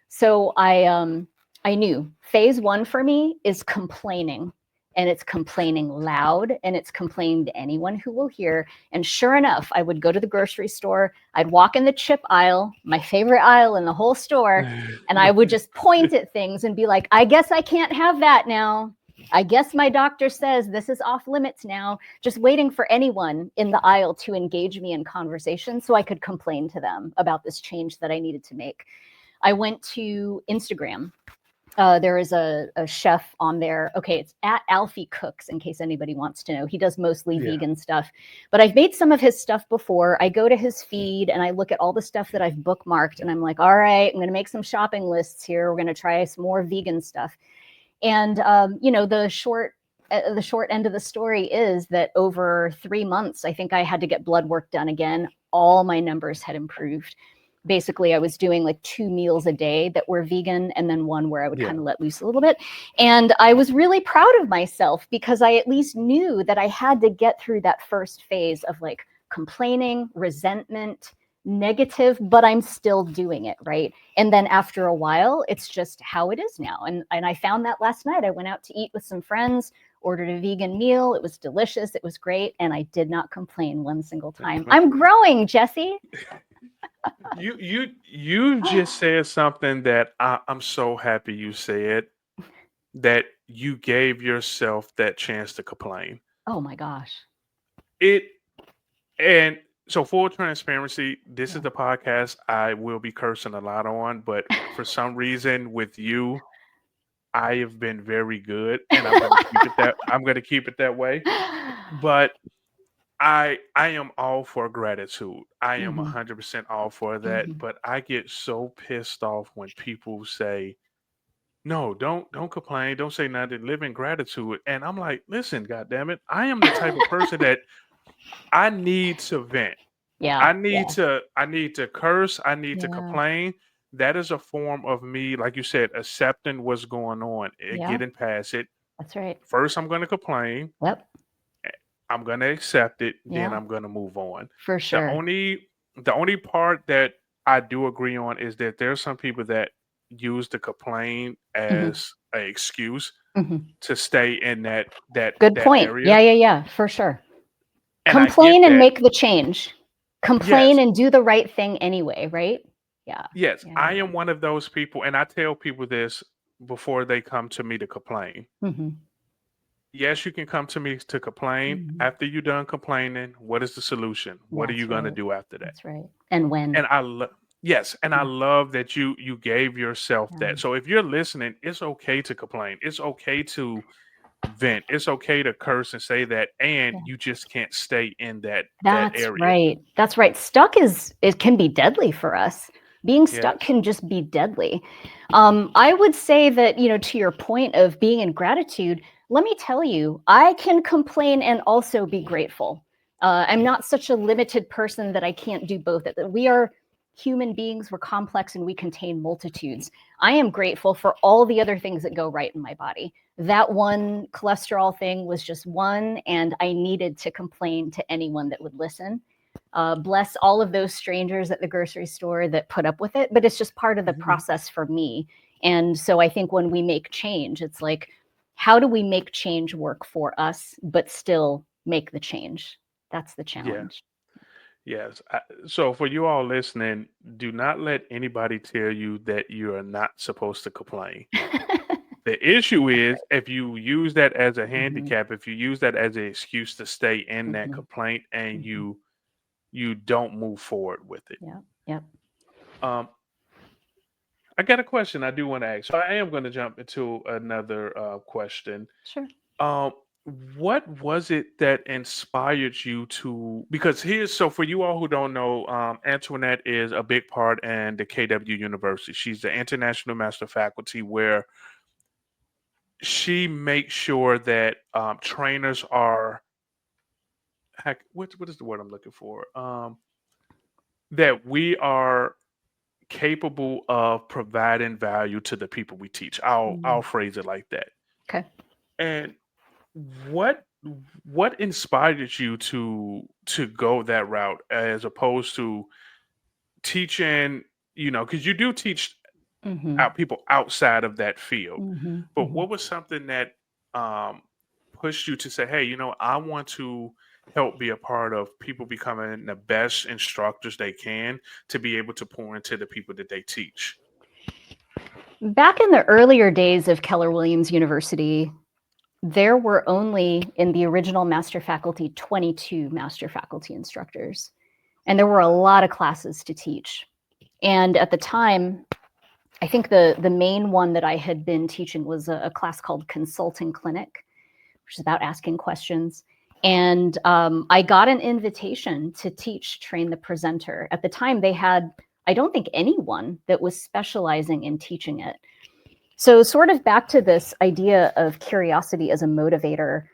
So I knew phase one for me is complaining, and it's complaining loud, and it's complaining to anyone who will hear. And sure enough, I would go to the grocery store, I'd walk in the chip aisle, my favorite aisle in the whole store, and I would just point at things and be like, I guess I can't have that now. I guess my doctor says this is off limits now, just waiting for anyone in the aisle to engage me in conversation so I could complain to them about this change that I needed to make. I went to Instagram. There is a chef on there. Okay, it's at Alfie Cooks, in case anybody wants to know. He does mostly vegan stuff, but I've made some of his stuff before. I go to his feed and I look at all the stuff that I've bookmarked, and I'm like, all right, I'm going to make some shopping lists here. We're going to try some more vegan stuff. And the short end of the story is that over 3 months, I think I had to get blood work done again. All my numbers had improved. Basically, I was doing like 2 meals a day that were vegan, and then one where I would kind of let loose a little bit. And I was really proud of myself because I at least knew that I had to get through that first phase of like complaining, resentment, negative, but I'm still doing it, right? And then after a while, it's just how it is now. And I found that last night. I went out to eat with some friends, ordered a vegan meal. It was delicious. It was great. And I did not complain one single time. I'm growing, Jesse. You just said something that I'm so happy you said, that you gave yourself that chance to complain. Oh my gosh. It and so full transparency, this is Yeah. the podcast I will be cursing a lot on, but for some reason with you, I have been very good, and I'm gonna keep it that way. But I am all for gratitude. I am Mhm, 100% all for that, mhm. but I get so pissed off when people say, "No, don't complain, don't say nothing, live in gratitude." And I'm like, "Listen, goddamn it, I am the type of person that I need to vent. Yeah, yeah, I need to curse, I need to yeah, complain. That is a form of me, like you said, accepting what's going on and yeah, getting past it. that's right. First, I'm going to complain. Yep, I'm going to accept it, then yeah, I'm going to move on. for The sure. only the only part that I do agree on is that there's some people that use the complain Mhm, as an excuse mhm. to stay in Good that point. area, Yeah, yeah, yeah, for sure. and I get Complain and that. make the change. Complain Yes, and do the right thing anyway, right? Yeah, yes, yeah, I yeah, am one of those people, and I tell people this before they come to me to complain. yeah. Mhm, Yes, you can come to me to complain. mhm. After you're done complaining, what is the solution? What are you That's going to right, do after that? that's right. And when? And yes, and I Yeah, love that you gave yourself yeah, that. So if you're listening, it's okay to complain. It's okay to vent. It's okay to curse and say that, and yeah. you just can't stay in that That's area. right. That's right. Stuck is it can be deadly for us. Being stuck Yes. can just be deadly. I would say that, to your point of being in gratitude, let me tell you, I can complain and also be grateful. I'm not such a limited person that I can't do both. We are human beings, we're complex, and we contain multitudes. I am grateful for all the other things that go right in my body. That one cholesterol thing was just one, and I needed to complain to anyone that would listen. Bless all of those strangers at the grocery store that put up with it, but it's just part of the Mhm. process for me. And so I think when we make change, it's like, how do we make change work for us, but still make the change? That's the Yeah. challenge. Yes. So for you all listening, do not let anybody tell you that you are not supposed to complain. The issue is if you use that as a Mhm, handicap, if you use that as an excuse to stay in that mhm, complaint and mhm. you don't move forward with it. Yeah, yep. Um, I got a question I do want to ask. So I am going to jump into another question. Sure. Um, what was it that inspired you to? Because here's so for you all who don't know, Antoinette is a big part in the KW University. She's the international master faculty where she makes sure that trainers are what is the word I'm looking for? That we are capable of providing value to the people we teach. I'll Mm, phrase it like that. okay. And what what inspired you to go that route as opposed to teaching, because you do teach Mhm, out people outside of that field. mhm, But mhm. what was something that um pushed you to say, hey, I want to help be a part of people becoming the best instructors they can to be able to pour into the people that they teach? Back in the earlier days of Keller Williams University, there were only, in the original master faculty, 22 master faculty instructors. And there were a lot of classes to teach. And at the time, I think the main one that I had been teaching was a class called Consulting Clinic, which is about asking questions. And I got an invitation to teach Train the Presenter. At the time, they had, I don't think, anyone that was specializing in teaching it. So, sort of back to this idea of curiosity as a motivator,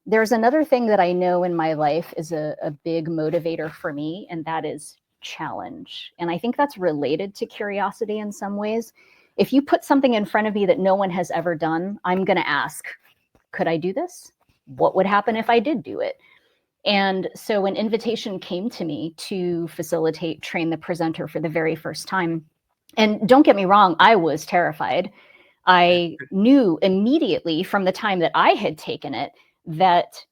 there's another thing that I know in my life is a big motivator for me, and that is challenge. And I think that's related to curiosity in some ways. If you put something in front of me that no one has ever done, I'm going to ask, could I do this? What would happen if I did do it? And so, an invitation came to me to facilitate Train the Presenter for the very first time. And don't get me wrong, I was terrified. I knew immediately from the time that I had taken it that,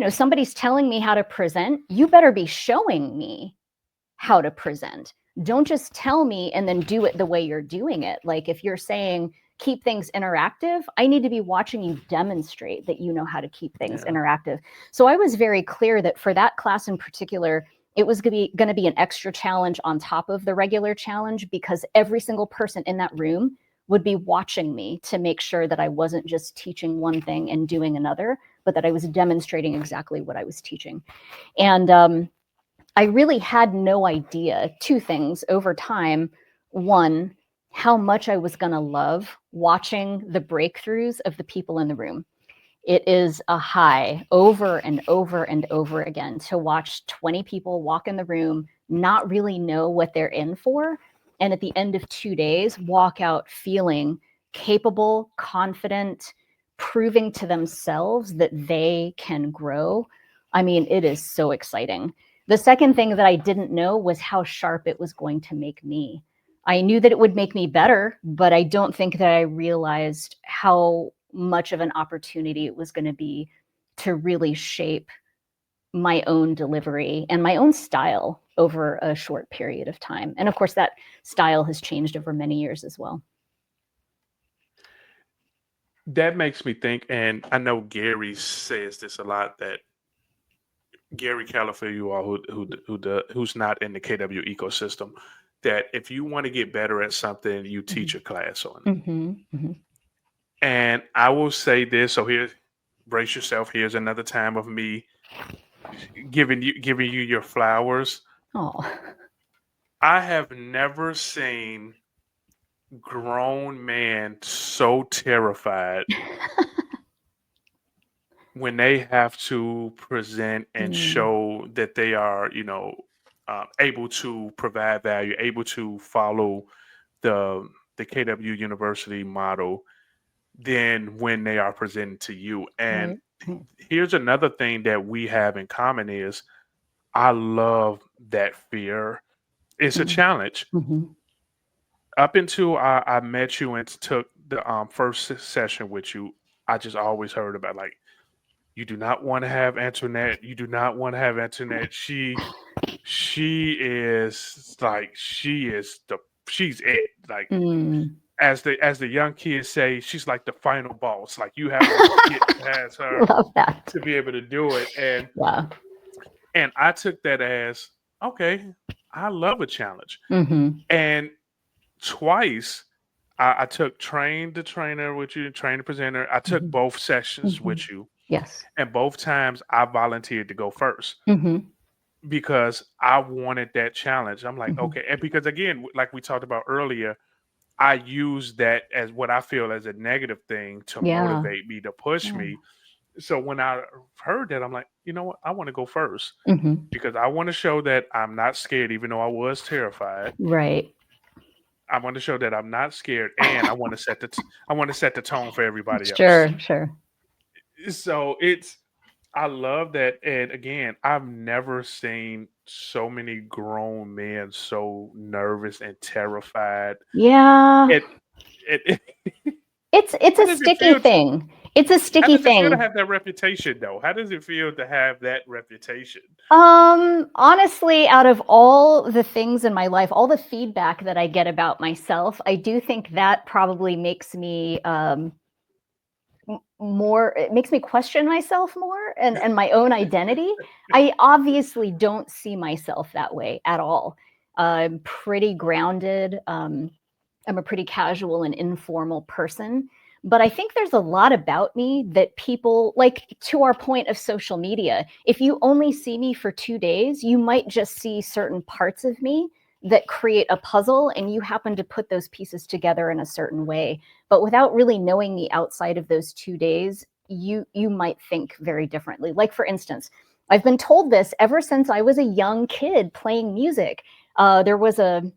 somebody's telling me how to present. You better be showing me how to present. Don't just tell me and then do it the way you're doing it. Like if you're saying keep things interactive, I need to be watching you demonstrate that you know how to keep things Yeah. interactive. So I was very clear that for that class in particular, it was going to be an extra challenge on top of the regular challenge because every single person in that room would be watching me to make sure that I wasn't just teaching one thing and doing another, but that I was demonstrating exactly what I was teaching. And I really had no idea two things over time. One, how much I was going to love watching the breakthroughs of the people in the room. It is a high over and over and over again to watch 20 people walk in the room, not really know what they're in for. And at the end of 2 days, walk out feeling capable, confident, proving to themselves that they can grow. I mean, it is so exciting. The second thing that I didn't know was how sharp it was going to make me. I knew that it would make me better, but I don't think that I realized how much of an opportunity it was going to be to really shape my own delivery and my own style over a short period of time. And of course, that style has changed over many years as well. That makes me think, and I know Gary says this a lot, that Gary Keller, for you all who's not in the KW ecosystem, that if you want to get better at something, you Mm-hmm. teach a class on it. Mm-hmm. Mm-hmm. And I will say this, so here, brace yourself. Here's another time of me giving you your flowers. Oh. I have never seen grown man so terrified when they have to present and Mm, show that they are, able to provide value, able to follow the KW University model, than when they are presented to you. And right. Right. here's another thing that we have in common is I love that fear. It's a challenge. Mm-hmm. Up until I met you and took the first session with you, I just always heard about like you do not want to have Antoinette. You do not want to have Antoinette. She is like she's it. Like Mm. as the young kids say, she's like the final boss. Like you have to get past her Love that. to be able to do it. And Yeah. I took that as okay, I love a challenge. Mm-hmm. And twice I took train the trainer with you, train the presenter. I took Mm-hmm. both sessions Mm-hmm. with you, Yes. and both times I volunteered to go first Mm-hmm. because I wanted that challenge. I'm like, Mm-hmm. okay, and because again, like we talked about earlier, I use that as what I feel as a negative thing to Yeah. motivate me, to push Yeah. me. So when I heard that, I'm like, you know what? I want to go first Mm-hmm. because I want to show that I'm not scared, even though I was terrified. Right. I want to show that I'm not scared, and I want to I want to set the tone for everybody else. Sure. Sure. So I love that, and again, I've never seen so many grown men so nervous and terrified. Yeah. It it It's how a does it sticky feel? thing. It's a How sticky does it feel to thing. have that reputation, though? How does it feel to have that reputation? Honestly, out of all the things in my life, all the feedback that I get about myself, I do think that probably makes me more, it makes me question myself more and my own identity. I obviously don't see myself that way at all. I'm pretty grounded. I'm a pretty casual and informal person. But I think there's a lot about me that people, like to our point of social media, if you only see me for 2 days, you might just see certain parts of me that create a puzzle and you happen to put those pieces together in a certain way. But without really knowing me outside of those 2 days, you might think very differently. Like for instance, I've been told this ever since I was a young kid playing music. There was a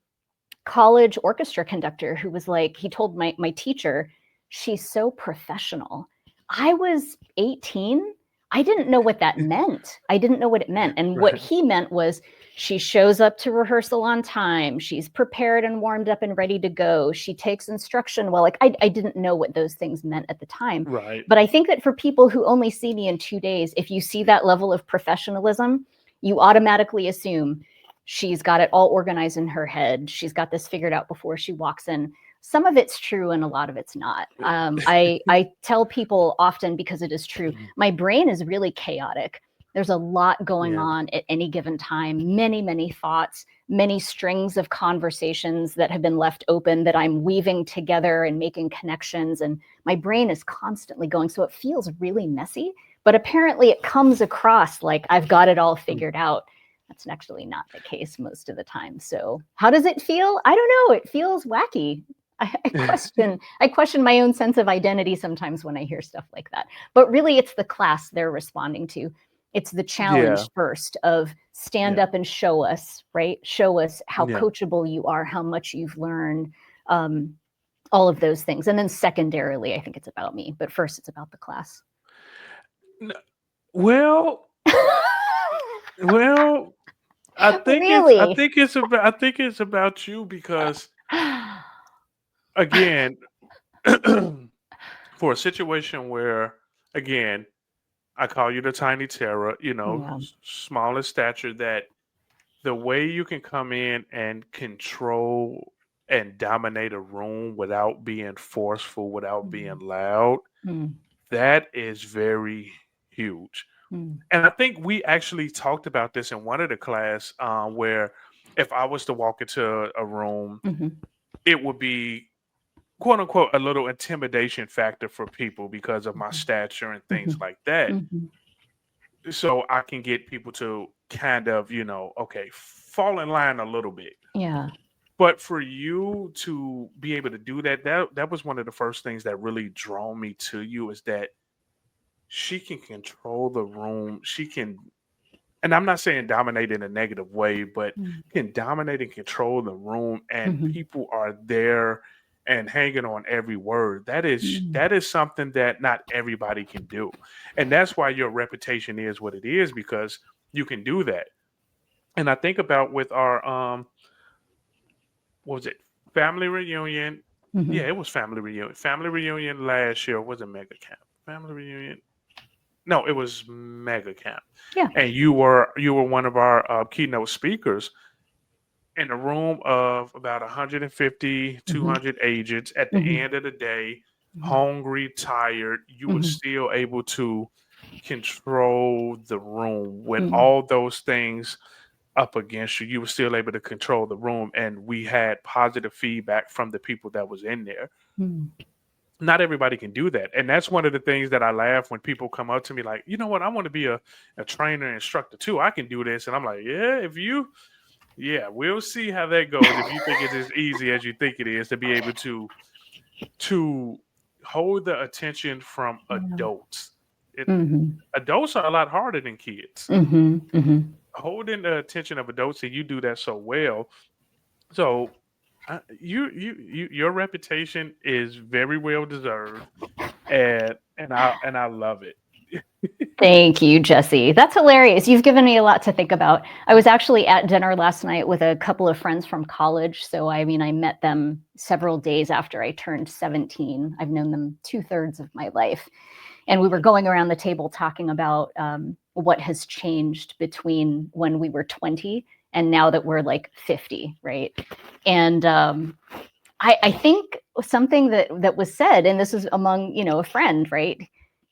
college orchestra conductor who was like, he told my teacher, she's so professional. I was 18. I didn't know what that meant. I didn't know what it meant. And what Right, he meant was she shows up to rehearsal on time. She's prepared and warmed up and ready to go. She takes instruction well. Like I didn't know what those things meant at the time. right. But I think that for people who only see me in 2 days, if you see that level of professionalism, you automatically assume she's got it all organized in her head. She's got this figured out before she walks in. Some of it's true and a lot of it's not. I tell people often, because it is true, my brain is really chaotic. There's a lot going Yeah, on at any given time, many thoughts, many strings of conversations that have been left open that I'm weaving together and making connections. And my brain is constantly going. So it feels really messy, but apparently it comes across like I've got it all figured out. That's actually not the case most of the time. So how does it feel? I don't know. It feels wacky. I question my own sense of identity sometimes when I hear stuff like that. But really it's the class they're responding to. It's the yeah, challenge first of stand yeah, up and show us, right? Show us how yeah. coachable you are, how much you've learned, um, all of those things. And then secondarily, I think it's about me. But first it's about the class. N- Well, well, Really? I think it's about you because again, for a situation where again, I call you the tiny terror, Yeah. small in stature, that the way you can come in and control and dominate a room without being forceful, without being Mm, loud, mm, that is very huge. mm, And I think we actually talked about this in one of the class where if I was to walk into a room, mhm, it would be quote unquote a little intimidation factor for people because of my mhm, stature and things mhm, like that. mhm. So I can get people to kind of, okay, fall in line a little bit. Yeah. But for you to be able to do that, that was one of the first things that really drew me to you is that she can control the room. She can, and I'm not saying dominate in a negative way, but Mm, can dominate and control the room, and mhm, people are there and hanging on every word. mm, That is something that not everybody can do, and that's why your reputation is what it is because you can do that. And I think about with our what was it, family reunion? Yeah, mhm. it was family reunion. Family reunion last year was a mega camp. Family reunion. No, it was mega camp, Yeah. and you were one of our keynote speakers. in a room of about 150, Mhm. 200 agents, at the Mhm. end of the day, Mhm. hungry, tired, you were Mhm. still able to control the room when Mhm. all those things up against you. You were still able to control the room, and we had positive feedback from the people that was in there. Mhm. Not everybody can do that, and that's one of the things that I laugh when people come up to me like, you know what, I want to be a trainer instructor too. I can do this, and I'm like, yeah, if you, yeah, we'll see how that goes. If you think it's as easy as you think it is to be able to hold the attention from Yeah. adults. It, Mhm. adults are a lot harder than kids. Mhm. Mhm. Holding the attention of adults, and you do that so well. So your reputation is very well deserved, and I love it. Thank you, Jesse. That's hilarious. You've given me a lot to think about. I was actually at dinner last night with a couple of friends from college. So, I mean, I met them several days after I turned 17. I've known them 2/3 of my life. And we were going around the table talking about what has changed between when we were 20 and now that we're like 50, right? And I think something that was said, and this is among a friend, right?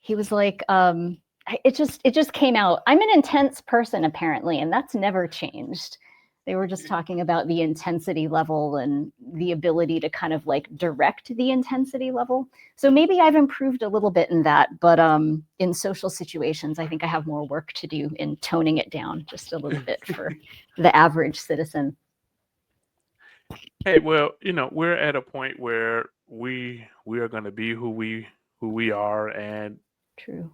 He was like, it just came out. I'm an intense person apparently, and that's never changed. They were just talking about the intensity level and the ability to kind of like direct the intensity level. So maybe I've improved a little bit in that, but in social situations, I think I have more work to do in toning it down just a little bit for the average citizen. Hey, well, we're at a point where we are going to be who we are, and True.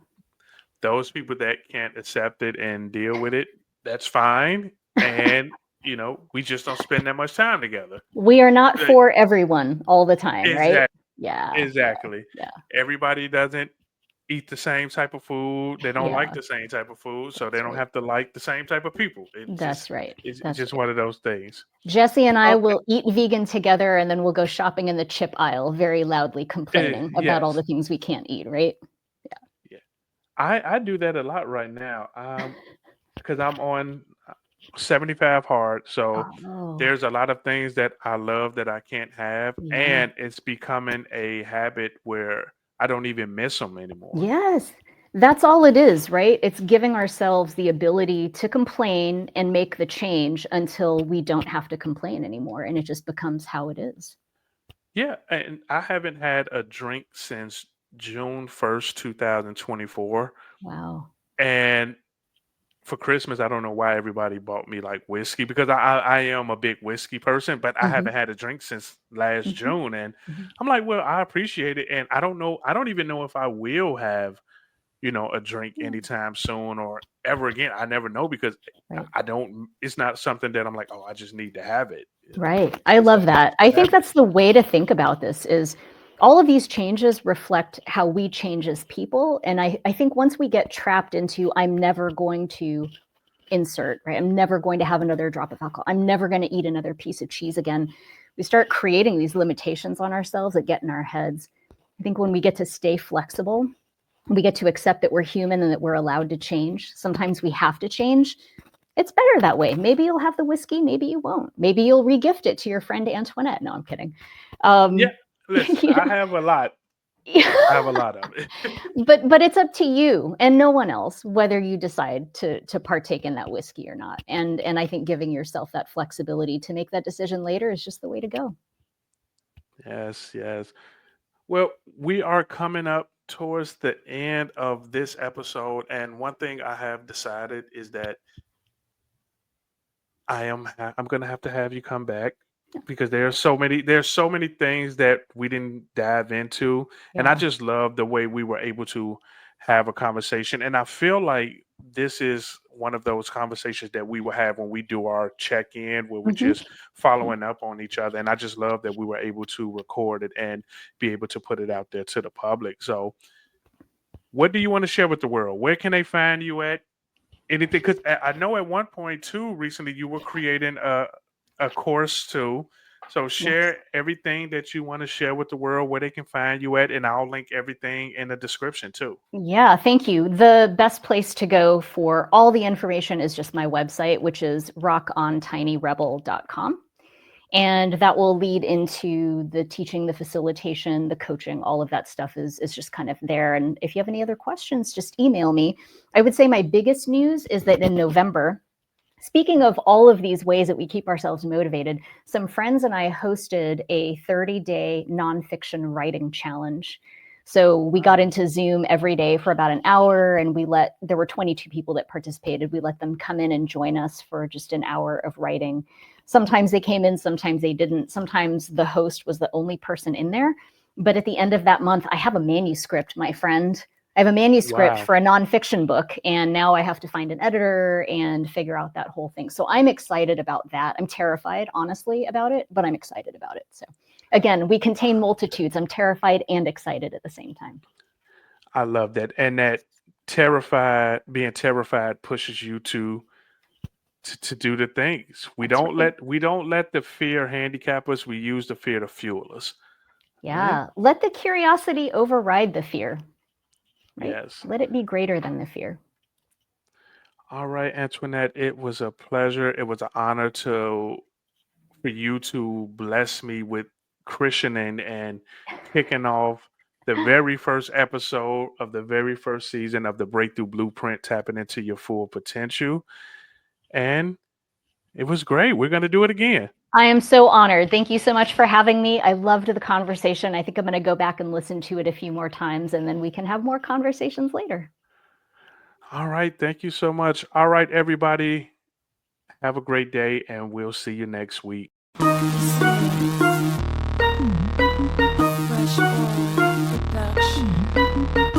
those people that can't accept it and deal with it, that's fine. And we just don't spend that much time together. We are not Right. for everyone all the time, right? Exactly. Yeah, yeah, Exactly. yeah, Everybody doesn't eat the same type of food. They don't like yeah. the same type of food, so they That's don't right. have to like the same type of people. It just That's right. it's That's just right. one of those things. Jesse and I Okay. will eat vegan together and then we'll go shopping in the chip aisle, very loudly complaining about all Yes. the things we can't eat, right? Yeah. I do that a lot right now. Because I'm on 75 hard, so Oh, there's a lot of things that I love that I can't have, yeah. and it's becoming a habit where I don't even miss them anymore. Yes. That's all it is, right? It's giving ourselves the ability to complain and make the change until we don't have to complain anymore. And it just becomes how it is. Yeah, and I haven't had a drink since June 1st, 2024, Wow. and for Christmas, I don't know why everybody bought me like whiskey because I am a big whiskey person, but I Hmm. haven't had a drink since last Hmm. June, and Hmm. I'm like, well, I appreciate it, and I don't know, I don't even know if I will have a drink Yeah, anytime soon or ever again. I never know because right. I don't. It's not something that I'm like, oh, I just need to have it. Right. I It's love that. a I think habit. that's the way to think about this is all of these changes reflect how we change as people. And I think once we get trapped into I'm never going to insert, right? I'm never going to have another drop of alcohol. I'm never going to eat another piece of cheese again. We start creating these limitations on ourselves that get in our heads. I think when we get to stay flexible, we get to accept that we're human and that we're allowed to change. Sometimes we have to change. It's better that way. Maybe you'll have the whiskey, maybe you won't. Maybe you'll regift it to your friend Antoinette. No, I'm kidding. Yeah. Um, Listen, you I know, have a lot. I have a lot of it. but it's up to you and no one else whether you decide to partake in that whiskey or not. And I think giving yourself that flexibility to make that decision later is just the way to go. Yes. Yes. Well, we are coming up towards the end of this episode, and one thing I have decided is that I'm gonna have to have you come back because there's so many things that we didn't dive into, and I Yeah. just love the way we were able to have a conversation. And I feel like this is one of those conversations that we will have when we do our check in, where we're Hmm. just following up on each other. And I just love that we were able to record it and be able to put it out there to the public. So, what do you want to share with the world? Where can they find you at? Anything? Because I know at one point too, recently you were creating a course too. So Yes. share everything that you want to share with the world, where they can find you at, and I'll link everything in the description too. Yeah, thank you. The best place to go for all the information is just my website, which is rockontinyrebel.com. And that will lead into the teaching, the facilitation, the coaching, all of that stuff is just kind of there. And if you have any other questions, just email me. I would say my biggest news is that in November, speaking of all of these ways that we keep ourselves motivated, some friends and I hosted a 30-day nonfiction writing challenge. So we got Wow. into Zoom every day for about an hour, and there were 22 people that participated. We let them come in and join us for just an hour of writing. Sometimes they came in, sometimes they didn't. Sometimes the host was the only person in there. But at the end of that month, I have a manuscript, my friend. I have a manuscript Wow. for a nonfiction book, and now I have to find an editor and figure out that whole thing. So I'm excited about that. I'm terrified, honestly, about it, but I'm excited about it. So again, we contain multitudes. I'm terrified and excited at the same time. I love that. And that being terrified pushes you to do the things. We That's don't right. let the fear handicap us. We use the fear to fuel us. Right? Yeah. Let the curiosity override the fear, right? Yes. Let it be greater than the fear. All right, Antoinette, it was a pleasure. It was an honor for you to bless me with christening and kicking off the very first episode of the very first season of the Breakthrough Blueprint, tapping into your full potential. And it was great. We're going to do it again. I am so honored. Thank you so much for having me. I loved the conversation. I think I'm going to go back and listen to it a few more times, and then we can have more conversations later. All right. Thank you so much. All right, everybody. Have a great day, and we'll see you next week. Fresh Production.